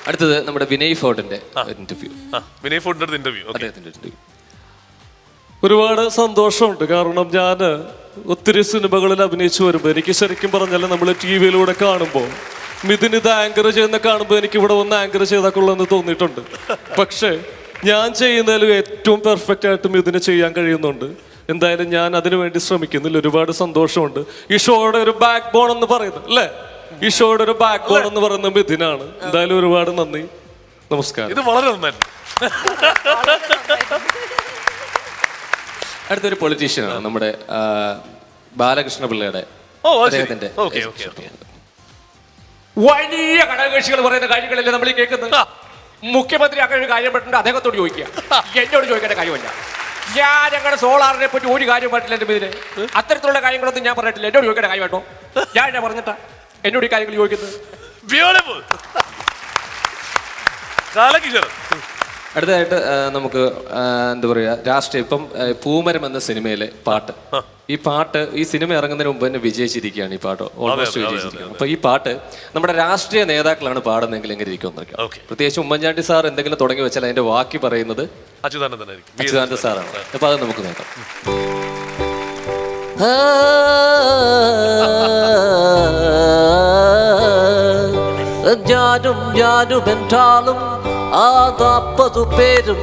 അടുത്തത് നമ്മുടെ വിനയ് ഫോർട്ടിന്റെ ഇന്റർവ്യൂ. അദ്ദേഹത്തിന്റെ ഇന്റർവ്യൂ. ഒരുപാട് സന്തോഷമുണ്ട്. കാരണം ഞാൻ ഒത്തിരി സിനിമകളിൽ അഭിനയിച്ചു വരുമ്പോൾ എനിക്ക് ശരിക്കും പറഞ്ഞാൽ നമ്മൾ TV-യിലൂടെ കാണുമ്പോൾ മിഥുൻ ഇത് ആങ്കർ ചെയ്യുന്ന കാണുമ്പോൾ എനിക്ക് ഇവിടെ വന്ന് ആങ്കർ ചെയ്താക്കുള്ളതെന്ന് തോന്നിയിട്ടുണ്ട്. പക്ഷേ ഞാൻ ചെയ്യുന്നതിൽ ഏറ്റവും പെർഫെക്റ്റ് ആയിട്ട് മിഥുന് ചെയ്യാൻ കഴിയുന്നുണ്ട്. എന്തായാലും ഞാൻ അതിനു വേണ്ടി ശ്രമിക്കുന്നില്ല. ഒരുപാട് സന്തോഷമുണ്ട്. ഈ ഷോയുടെ ഒരു ബാക്ക് ബോൺ എന്ന് പറയുന്നത് അല്ലേ, ഈ ഷോയുടെ ഒരു ബാക്ക് ബോൺ എന്ന് പറയുന്നത് മിഥുനാണ്. എന്തായാലും ഒരുപാട് നന്ദി, നമസ്കാരം. ഇത് വളരെ നന്നായിരുന്നു. അടുത്തൊരു പൊളിറ്റീഷ്യനാണ് നമ്മുടെ ബാലകൃഷ്ണ പിള്ളയുടെ അദ്ദേഹത്തിന്റെ വലിയ ഘടകകക്ഷികൾ പറയുന്ന കാര്യങ്ങളല്ലേ നമ്മൾ ഈ കേൾക്കുന്നത്. മുഖ്യമന്ത്രി അങ്ങനെ ഒരു കാര്യം പറ്റുന്നുണ്ട്, അദ്ദേഹത്തോട് ചോദിക്കുക, എന്നോട് ചോദിക്കേണ്ട കാര്യമല്ല. ഞാൻ ഞങ്ങളുടെ സോളാറിനെ പറ്റി ഒരു കാര്യം പറഞ്ഞില്ല. എൻ്റെ ഇതിന് അത്തരത്തിലുള്ള കാര്യങ്ങളൊന്നും ഞാൻ പറഞ്ഞിട്ടില്ല. എന്നോട് ചോദിക്കേണ്ട കാര്യം കേട്ടോ. ഞാൻ പറഞ്ഞിട്ടാ എന്നോട് ഈ കാര്യങ്ങൾ ചോദിക്കുന്നത്. അടുത്തതായിട്ട് നമുക്ക് എന്താ പറയുക, രാഷ്ട്രീയം. ഇപ്പം പൂമരം എന്ന സിനിമയിലെ പാട്ട്, ഈ പാട്ട് ഈ സിനിമ ഇറങ്ങുന്നതിന് മുമ്പ് തന്നെ വിജയിച്ചിരിക്കുകയാണ്. ഈ പാട്ട് ഓൾമോസ്റ്റ് വിജയിച്ചിരിക്കുകയാണ്. അപ്പൊ ഈ പാട്ട് നമ്മുടെ രാഷ്ട്രീയ നേതാക്കളാണ് പാടുന്നതെങ്കിൽ എങ്ങനെ ഇരിക്കുമെന്നൊക്കെ. പ്രത്യേകിച്ച് ഉമ്മൻചാണ്ടി സാർ എന്തെങ്കിലും തുടങ്ങി വെച്ചാൽ അതിന്റെ ബാക്കി പറയുന്നത് അച്യുതാനന്ദ സാറാണ്. അപ്പൊ അത് നമുക്ക് നോക്കാം. ഞാനും என்றாலும் ആ 40 പേരും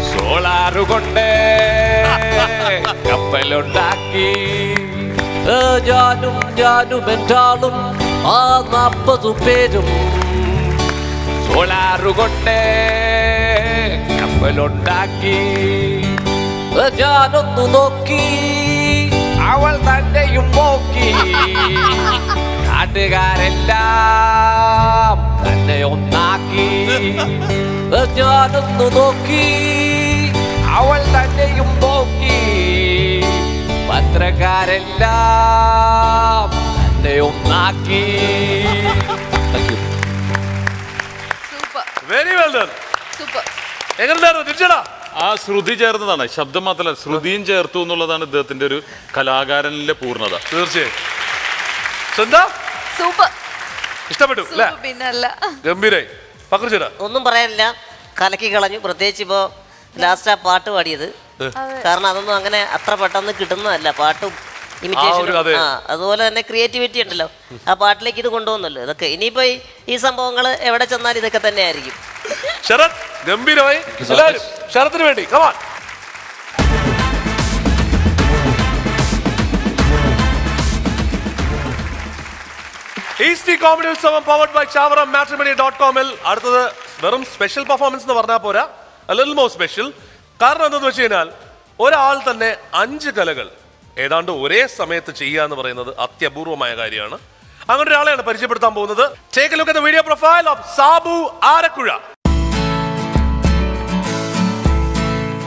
സോളാറുകൊണ്ട് കപ്പലുണ്ടാക്കി. ഞാനും என்றாலும் ആ 40 പേരും സോളാറുകൊണ്ട് കപ്പലുണ്ടാക്കി. ഞാനൊന്നു നോക്കി, അവൾ തന്നെയും നോക്കി. നാട്ടുകാരെല്ലാം തന്നെ ഒന്നാക്കി. ഞാനൊന്നു നോക്കി, അവൾ തന്നെയും നോക്കി. പത്രക്കാരെല്ലാം തന്നെ ഒന്നാക്കി. Very well done. എങ്ങനെയുണ്ടായിരുന്നു? ആ ശ്രുതി ചേർന്നതാണ്, ശബ്ദം മാത്രമല്ല ശ്രുതിയും ചേർത്തു എന്നുള്ളതാണ് ഇദ്ദേഹത്തിന്റെ ഒരു കലാകാരനിലെ പൂർണ്ണത. തീർച്ചയായും ഇഷ്ടപ്പെട്ടു. ഗംഭീരായി. ഒന്നും പറയാനില്ല, കലക്കി കളഞ്ഞു. പ്രത്യേകിച്ച് ഇപ്പോ ലാസ്റ്റ് ആ പാട്ട് പാടിയത്, കാരണം അതൊന്നും അങ്ങനെ അത്ര പെട്ടെന്ന് കിട്ടുന്നതല്ല. പാട്ടും ഇമിറ്റേഷൻ, അതുപോലെ തന്നെ ക്രിയേറ്റിവിറ്റി ഉണ്ടല്ലോ ആ പാട്ടിലേക്ക് ഇത് കൊണ്ടുപോകുന്നല്ലോ. ഇതൊക്കെ ഇനിയിപ്പോ ഈ സംഭവങ്ങൾ എവിടെ ചെന്നാലും ഇതൊക്കെ തന്നെ ആയിരിക്കും. ശരത് ഗംഭീരമായി. ശരത്തിന് വേണ്ടി come on. ഈസ്റ്റി comedy Utsavam powered by Chavara മാട്രിമണി.com-ൽ അടുത്തത് വെറും സ്പെഷ്യൽ പെർഫോമൻസ് എന്ന് പറഞ്ഞാൽ പോരാ, ലിറ്റിൽ മോർ സ്പെഷ്യൽ. കാരണം എന്താണെന്ന് വെച്ച് കഴിഞ്ഞാൽ ഒരാൾ തന്നെ 5 കലകൾ ഏതാണ്ട് ഒരേ സമയത്ത് ചെയ്യുക എന്ന് പറയുന്നത് അത്യപൂർവമായ കാര്യമാണ്. അങ്ങനെ ഒരാളെയാണ് പരിചയപ്പെടുത്താൻ പോകുന്നത്. Take A look at the video profile of Sabu Arakuzha.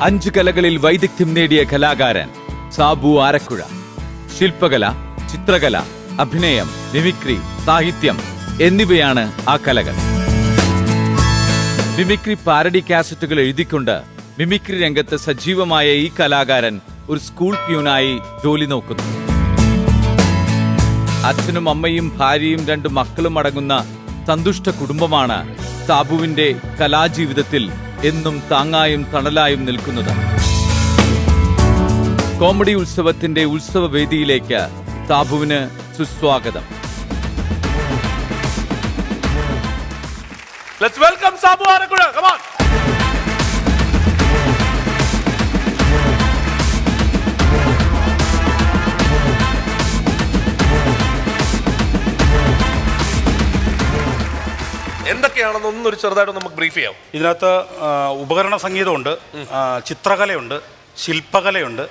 5 കലകളിൽ വൈദഗ്ധ്യം നേടിയ കലാകാരൻ സാബു ആരക്കുഴ. ശില്പകല, ചിത്രകല, അഭിനയം, മിമിക്രി, സാഹിത്യം എന്നിവയാണ് ആ കലകൾ. മിമിക്രി പാരഡി കാസറ്റുകൾ എഴുതിക്കൊണ്ട് മിമിക്രി രംഗത്ത് സജീവമായ ഈ കലാകാരൻ ഒരു സ്കൂൾ പ്യൂണായി ജോലി നോക്കുന്നു. അച്ഛനും അമ്മയും ഭാര്യയും 2 മക്കളും അടങ്ങുന്ന സന്തുഷ്ട കുടുംബമാണ് സാബുവിന്റെ കലാജീവിതത്തിൽ എന്നും താങ്ങായും തണലായും നിൽക്കുന്നത്. കോമഡി ഉത്സവത്തിന്റെ ഉത്സവവേദിയിലേക്ക് സാബുവിന് സുസ്വാഗതം. Let's welcome Sabu Arakuda. Come on. എന്തൊക്കെയാണെന്ന് ഒന്നൊരു ചെറുതായിട്ട് നമുക്ക് ബ്രീഫ് ചെയ്യാം. ഇതിനകത്ത് ഉപകരണ സംഗീതമുണ്ട്, ചിത്രകലയുണ്ട്, ശില്പകലയുണ്ട്,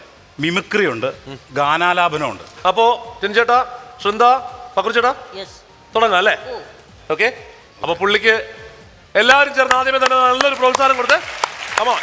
മിമിക്രി ഉണ്ട്, ഗാനാലാപനമുണ്ട്. അപ്പോ ടിൻചേട്ടാ, ശൃന്ദ, പക്രു ചേട്ടാ തുടങ്ങാം അല്ലേ? ഓക്കെ. അപ്പൊ പുള്ളിക്ക് എല്ലാവരും ചേർന്ന് ആദ്യമേ തന്നെ നല്ലൊരു പ്രോത്സാഹനം കൊടുത്ത് come on.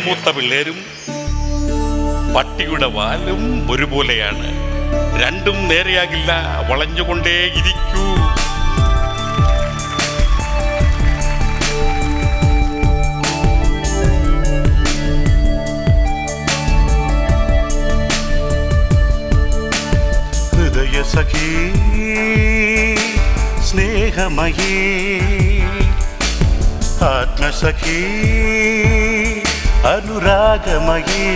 മൂത്ത പിള്ളേരും പട്ടിയുടെ വാലും ഒരുപോലെയാണ്. രണ്ടും നേരെയാകില്ല, വളഞ്ഞുകൊണ്ടേയിരിക്കൂ. ഹൃദയ സഖീ സ്നേഹമയീ ആത്മസഖീ അനുരാഗമയീ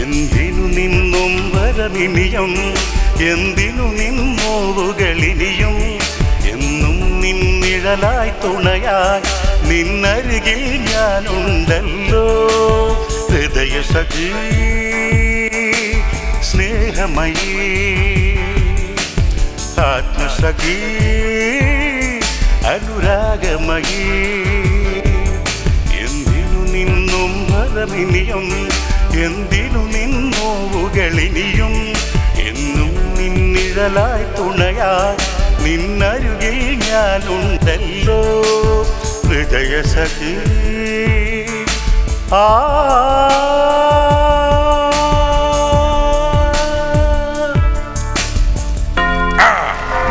എന്തിനു നിന്നും വരമിനിയും എന്തിനു നിന്നോവുകളിനിയും എന്നും നിന്നിഴലായി തുണയായി നിന്നരികിൽ ഞാനുണ്ടല്ലോ. ഹൃദയ സഖീ സ്നേഹമയീ ആത്മസഖീ അനുരാഗമയീ നിന്നും വരമിനിയും എന്തിനു നിന്നോവുകളിനിയും എന്നും നിന്നിഴലായി തുണയായി നിന്നരുകിൽ ഞാനുണ്ടല്ലോ. ഹൃദയ സഖീ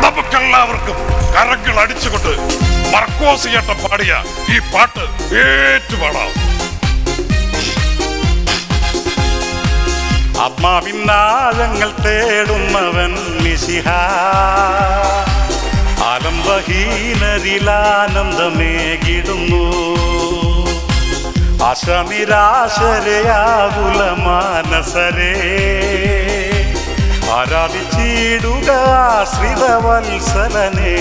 നമുക്കെല്ലാവർക്കും കരങ്ങൾ അടിച്ചുകൊണ്ട് മർക്കോസ് ചേട്ടൻ പാടിയ ഈ പാട്ട് ഏറ്റുപാടാം. ആത്മാവിന്നാഴങ്ങൾ തേടുന്നവൻ മിശിഹാ ആലംബഹീനരിലാനന്ദമേകിടുന്നു. ആശനിരാശരയാകുല മാനസരേ ആരാധിച്ചിടുക ആശ്രിതവത്സലനേ.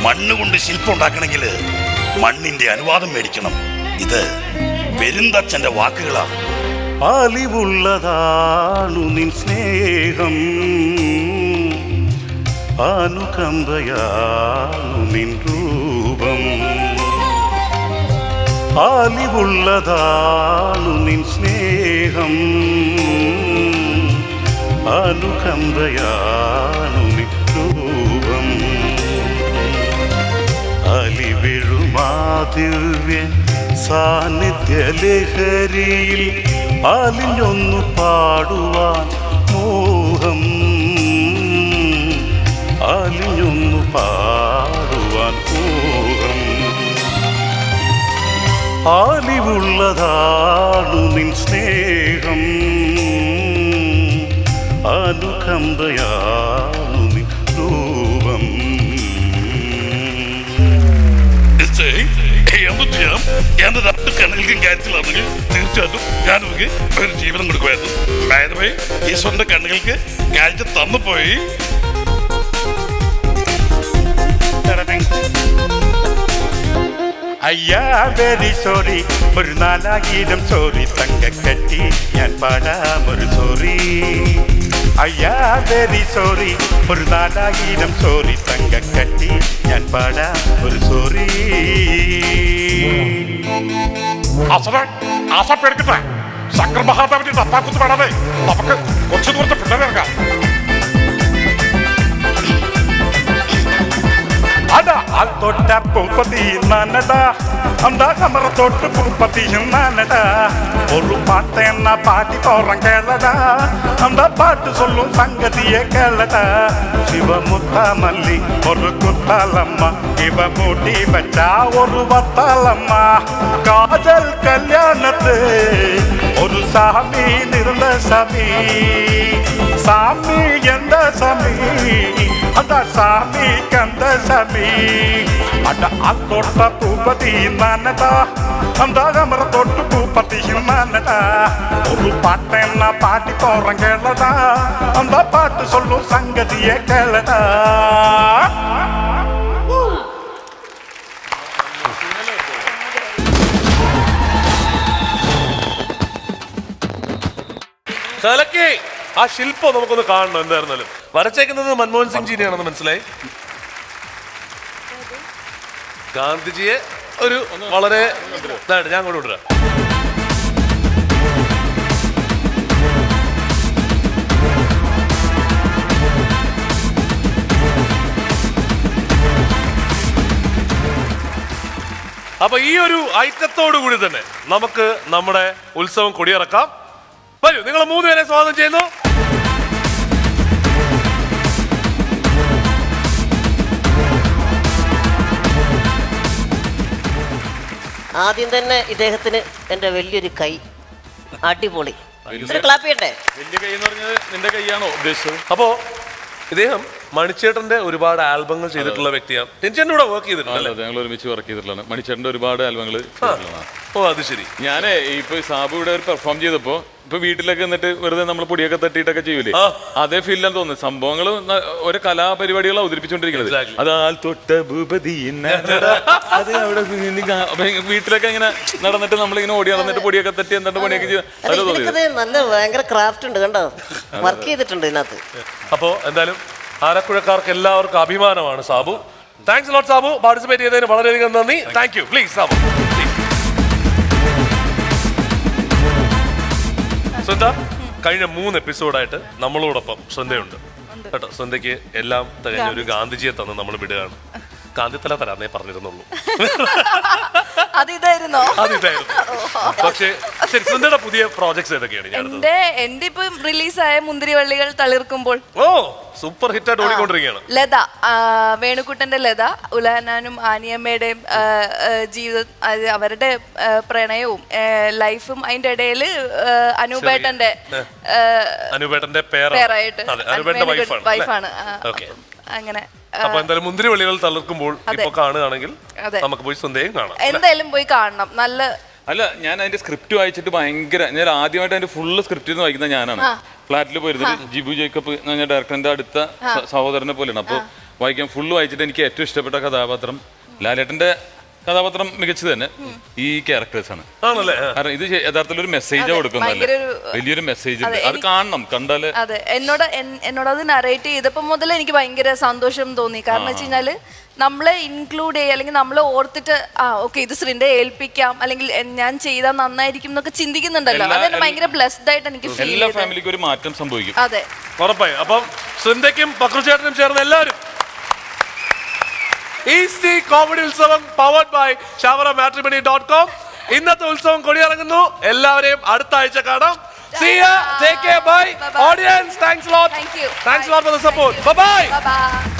മണ്ണുകൊണ്ട് ശില്പം ഉണ്ടാക്കണമെങ്കിൽ മണ്ണിന്റെ അനുവാദം മേടിക്കണം. ഇത് പെരുന്തച്ഛന്റെ വാക്കുകളാണ്. അലിവുള്ളതാണു നിൻ സ്നേഹം അനുകമ്പയാണു നിൻ രൂപം. അലിവുള്ളതാണു നിൻ സ്നേഹം അനുകമ്പയാണു നിൻ രൂപം. അലിവെഴുമാദിവ്യ സാന്നിധ്യലഹരിയിൽ അലിഞ്ഞൊന്നു പാടുവാൻ മോഹം. അലിഞ്ഞൊന്നു പാടുവാൻ ഊഹം ആലിവുള്ളതാണു നിൻ സ്നേഹം അനുകമ്പയാണു നിൻ രൂപം എന്ത് ചെയ്യാം എന്റെ രണ്ട് കണ്ണുകൾക്കും കാര്യത്തിലാണെങ്കിൽ തീർച്ചയായിട്ടും ഞാൻ നമുക്ക് ഒരു ജീവിതം കൊടുക്കുമായിരുന്നു. അതായത് ഈശ്വരന്റെ കണ്ണുകൾക്ക് കാഴ്ച തന്നു പോയി. അയ്യാ വെരി സോറി ഒരു 4000 സോറി തങ്കക്കട്ടി ഞാൻ പാടാം ഒരു സോറി. അയ്യാ വെരി സോറി ഒരു 4000 സോറി തങ്കക്കട്ടി ഞാൻ പാടാം ഒരു സോറി. ആസപ്പെടുക്കട്ടെ ശങ്കർ മഹാദേവന്റെ ഡപ്പാക്കുത്ത് വേണമേ. നമുക്ക് കുറച്ചു ദൂരത്തെ പിള്ളേരിറങ്ങാം. അതാ അത് തൊട്ട പൂപ്പത്തി നാനടാ അന്താ കമറ തൊട്ട് പൂപ്പത്തി നാനടാ ഒരു പാട്ട് എന്ന പാട്ടി തോറം കേളടാ അന്താ പാട്ട് சொல்லும் സംഗതിയെ കേളടാ ശിവമുത്ത മല്ലി ഒരു കുത്താലമ്മ ഇവ മൂട്ടി വെച്ച ഒരു വത്താലമ്മ കാജൽ കല്യാണത്ത് ഒരു സാമി നിറந்த സാമി സാമി എന്ത സാമി അത സാമി കന്ത സാമി അട അതൊട്ട പൂപ്പത്തി നാനടാ അന്താകമറ തൊട്ട് പൂപ്പത്തി നാനടാ ഒരു പാട്ട് എന്ന പാട്ടി തോറം കേളടാ അന്താ പാട്ട് சொல்லும் സംഗതിയെ കേളടാ. കലക്കി ആ ശില്പം നമുക്കൊന്ന് കാണണം. എന്തായിരുന്നാലും വരച്ചേക്കുന്നത് മൻമോഹൻ സിംഗ് ജിനെയാണെന്ന് മനസ്സിലായി. ഗാന്ധിജിയെ ഒരു വളരെ ഇതായിട്ട് ഞാൻ കൊണ്ടുവിടാം. അപ്പൊ ഈ ഒരു ഐറ്റത്തോടു കൂടി തന്നെ നമുക്ക് നമ്മുടെ ഉത്സവം കൊടിയിറക്കാം. വരൂ, നിങ്ങൾ 3 പേരെ സ്വാഗതം ചെയ്യുന്നു. ആദ്യം തന്നെ ഇദ്ദേഹത്തിന് എൻ്റെ വലിയൊരു കൈ. അടിപൊളി. ക്ലാപ്പ് ചെയ്യട്ടെ. വലിയ കൈ എന്ന് പറഞ്ഞത് നിന്റെ കൈയാണോ ഉദ്ദേശിച്ചത്? അപ്പോ ഇദ്ദേഹം മണിച്ചേട്ടന്റെ ഒരുപാട് ആൽബങ്ങൾ ചെയ്തിട്ടുള്ള വ്യക്തിയാണ്. ടെൻഷൻ്റെ കൂടെ വർക്ക് ചെയ്തിട്ടുണ്ട്. ഞങ്ങൾ ഒരുമിച്ച് വർക്ക് ചെയ്തിട്ടുള്ളതാണ്. മണിച്ചേട്ടന്റെ ഒരുപാട് ആൽബങ്ങൾ. ഓ അത് ശരി. ഞാനേ ഇപ്പൊ സാബു ഇവിടെ ഒരു പെർഫോം ചെയ്തപ്പോ ഇപ്പൊ വീട്ടിലൊക്കെ എന്നിട്ട് വെറുതെ നമ്മൾ പൊടിയൊക്കെ തട്ടിയിട്ടൊക്കെ ചെയ്യൂലേ, അതേ ഫീലിലാണ് തോന്നുന്നത്. സംഭവങ്ങൾ ഓരോ കലാപരിപാടികൾ അവതരിപ്പിച്ചുകൊണ്ടിരിക്കുന്നത്. അത് തൊട്ട ഭൂപതി അത് അവിടെ വീട്ടിലൊക്കെ ഇങ്ങനെ നടന്നിട്ട് നമ്മളിങ്ങനെ ഓടി നടന്നിട്ട് പൊടിയൊക്കെ തട്ടി എന്താണ് പണിയൊക്കെ ചെയ്ത് നല്ല ഭയങ്കര ക്രാഫ്റ്റ് ഉണ്ട് കേട്ടോ. വർക്ക് ചെയ്തിട്ടുണ്ട് ഇതിനകത്ത്. അപ്പോ എന്തായാലും ആലപ്പുഴക്കാർക്ക് എല്ലാവർക്കും അഭിമാനമാണ് Sabu. Thanks lot Sabu. Participate ചെയ്തതിന് വളരെയധികം നന്ദി. Thank you. പ്ലീസ് സാബു. സ്വന്ത കഴിഞ്ഞ 3 എപ്പിസോഡായിട്ട് നമ്മളോടൊപ്പം സ്വന്തയുണ്ട് കേട്ടോ. സ്വന്തയ്ക്ക് എല്ലാം തികഞ്ഞ ഒരു ഗാന്ധിജിയെ തന്ന് നമ്മൾ വിടുകയാണ്. ഗാന്ധിത്തല തരാന്നേ പറഞ്ഞിരുന്നുള്ളൂ. അതിതായിരുന്നോ? പക്ഷേ ശരി, സ്വന്തയുടെ പുതിയ പ്രോജക്ട്സ് ഏതൊക്കെയാണ്? എന്റെ ഇപ്പൊ റിലീസായ മുന്തിരിവള്ളികൾ തളിർക്കുമ്പോൾ ഓ സൂപ്പർ ഹിറ്റ് ആയിട്ട് ഓടിക്കൊണ്ടിരിക്കുകയാണ്. ലത, വേണുകുട്ടന്റെ ലത, ഉലഹനാനും ആനിയമ്മയുടെയും ജീവിതം, അവരുടെ പ്രണയവും ലൈഫും അതിന്റെ ഇടയില് അനൂപേട്ടന്റെ പേരായിട്ട് വൈഫാണ്. അങ്ങനെ അപ്പൊ എന്തായാലും മുന്തിരിവള്ളികൾ തളിർക്കുമ്പോൾ ഇപ്പൊ കാണുകയാണെങ്കിൽ നമുക്ക് പോയി സ്വന്തയും കാണാം. എന്തായാലും പോയി കാണണം. നല്ല അല്ല, ഞാൻ അതിന്റെ സ്ക്രിപ്റ്റ് വായിച്ചിട്ട് ഭയങ്കര, ഞാൻ ആദ്യമായിട്ട് അതിന്റെ ഫുള്ള് സ്ക്രിപ്റ്റ് വായിക്കുന്ന ഞാനാണ്. ഫ്ലാറ്റിൽ പോയിരുന്നത് ജിബു ജേക്കബ് എന്ന് പറഞ്ഞ ഡയറക്ടറിന്റെ അടുത്ത സഹോദരനെ പോലെയാണ്. അപ്പോൾ വായിക്കാൻ ഫുള്ള് വായിച്ചിട്ട് എനിക്ക് ഏറ്റവും ഇഷ്ടപ്പെട്ട കഥാപാത്രം ലാലേട്ടന്റെ കഥാപാത്രം മികച്ചത് തന്നെ ഈ ക്യാരക്ടേഴ്സ് ആണ്. കാരണം ഇത് യഥാർത്ഥത്തിൽ ഒരു മെസ്സേജ് കൊടുക്കുന്നതല്ലേ, വലിയൊരു മെസ്സേജ് ഉണ്ട്. അത് കാണണം, കണ്ടാല്. അതെ, എന്നോടത് നറേറ്റ് ചെയ്തപ്പോ മുതൽ എനിക്ക് ഭയങ്കര സന്തോഷം തോന്നി. കാരണം വെച്ച് കഴിഞ്ഞാല് നമ്മളെ ഇൻക്ലൂഡ് ചെയ്യുക, അല്ലെങ്കിൽ നമ്മളെ ഓർത്തിട്ട് ഓക്കെ ഇത് ശ്രീന്റെ ഏൽപ്പിക്കാം, അല്ലെങ്കിൽ ഞാൻ ചെയ്താൽ നന്നായിരിക്കും എന്നൊക്കെ ചിന്തിക്കുന്നുണ്ടല്ലോ. അതെന്നെ ഭയങ്കര ബ്ലെസ്ഡ് ആയിട്ട് എനിക്ക് ഫീൽ ചെയ്തു. എല്ലാ ഫാമിലിക്കും ഒരു മാറ്റം സംഭവിക്കും. അതെ, ഉറപ്പായും. അപ്പം ശ്രീന്ദയ്ക്കും പക്രുചേട്ടനും ചേർന്ന് എല്ലാവരും ഈസ്റ്റി comedy Utsavam powered by shawarammatrimony.com ഇന്നത്തെ ഉത്സവം കൊടിയിറങ്ങുന്നു. എല്ലാവരെയും അടുത്ത ആഴ്ച കാണാം. See ya. Take care. Bye. Audience, thanks a lot. Thank you. Thanks a lot for the support. Bye bye.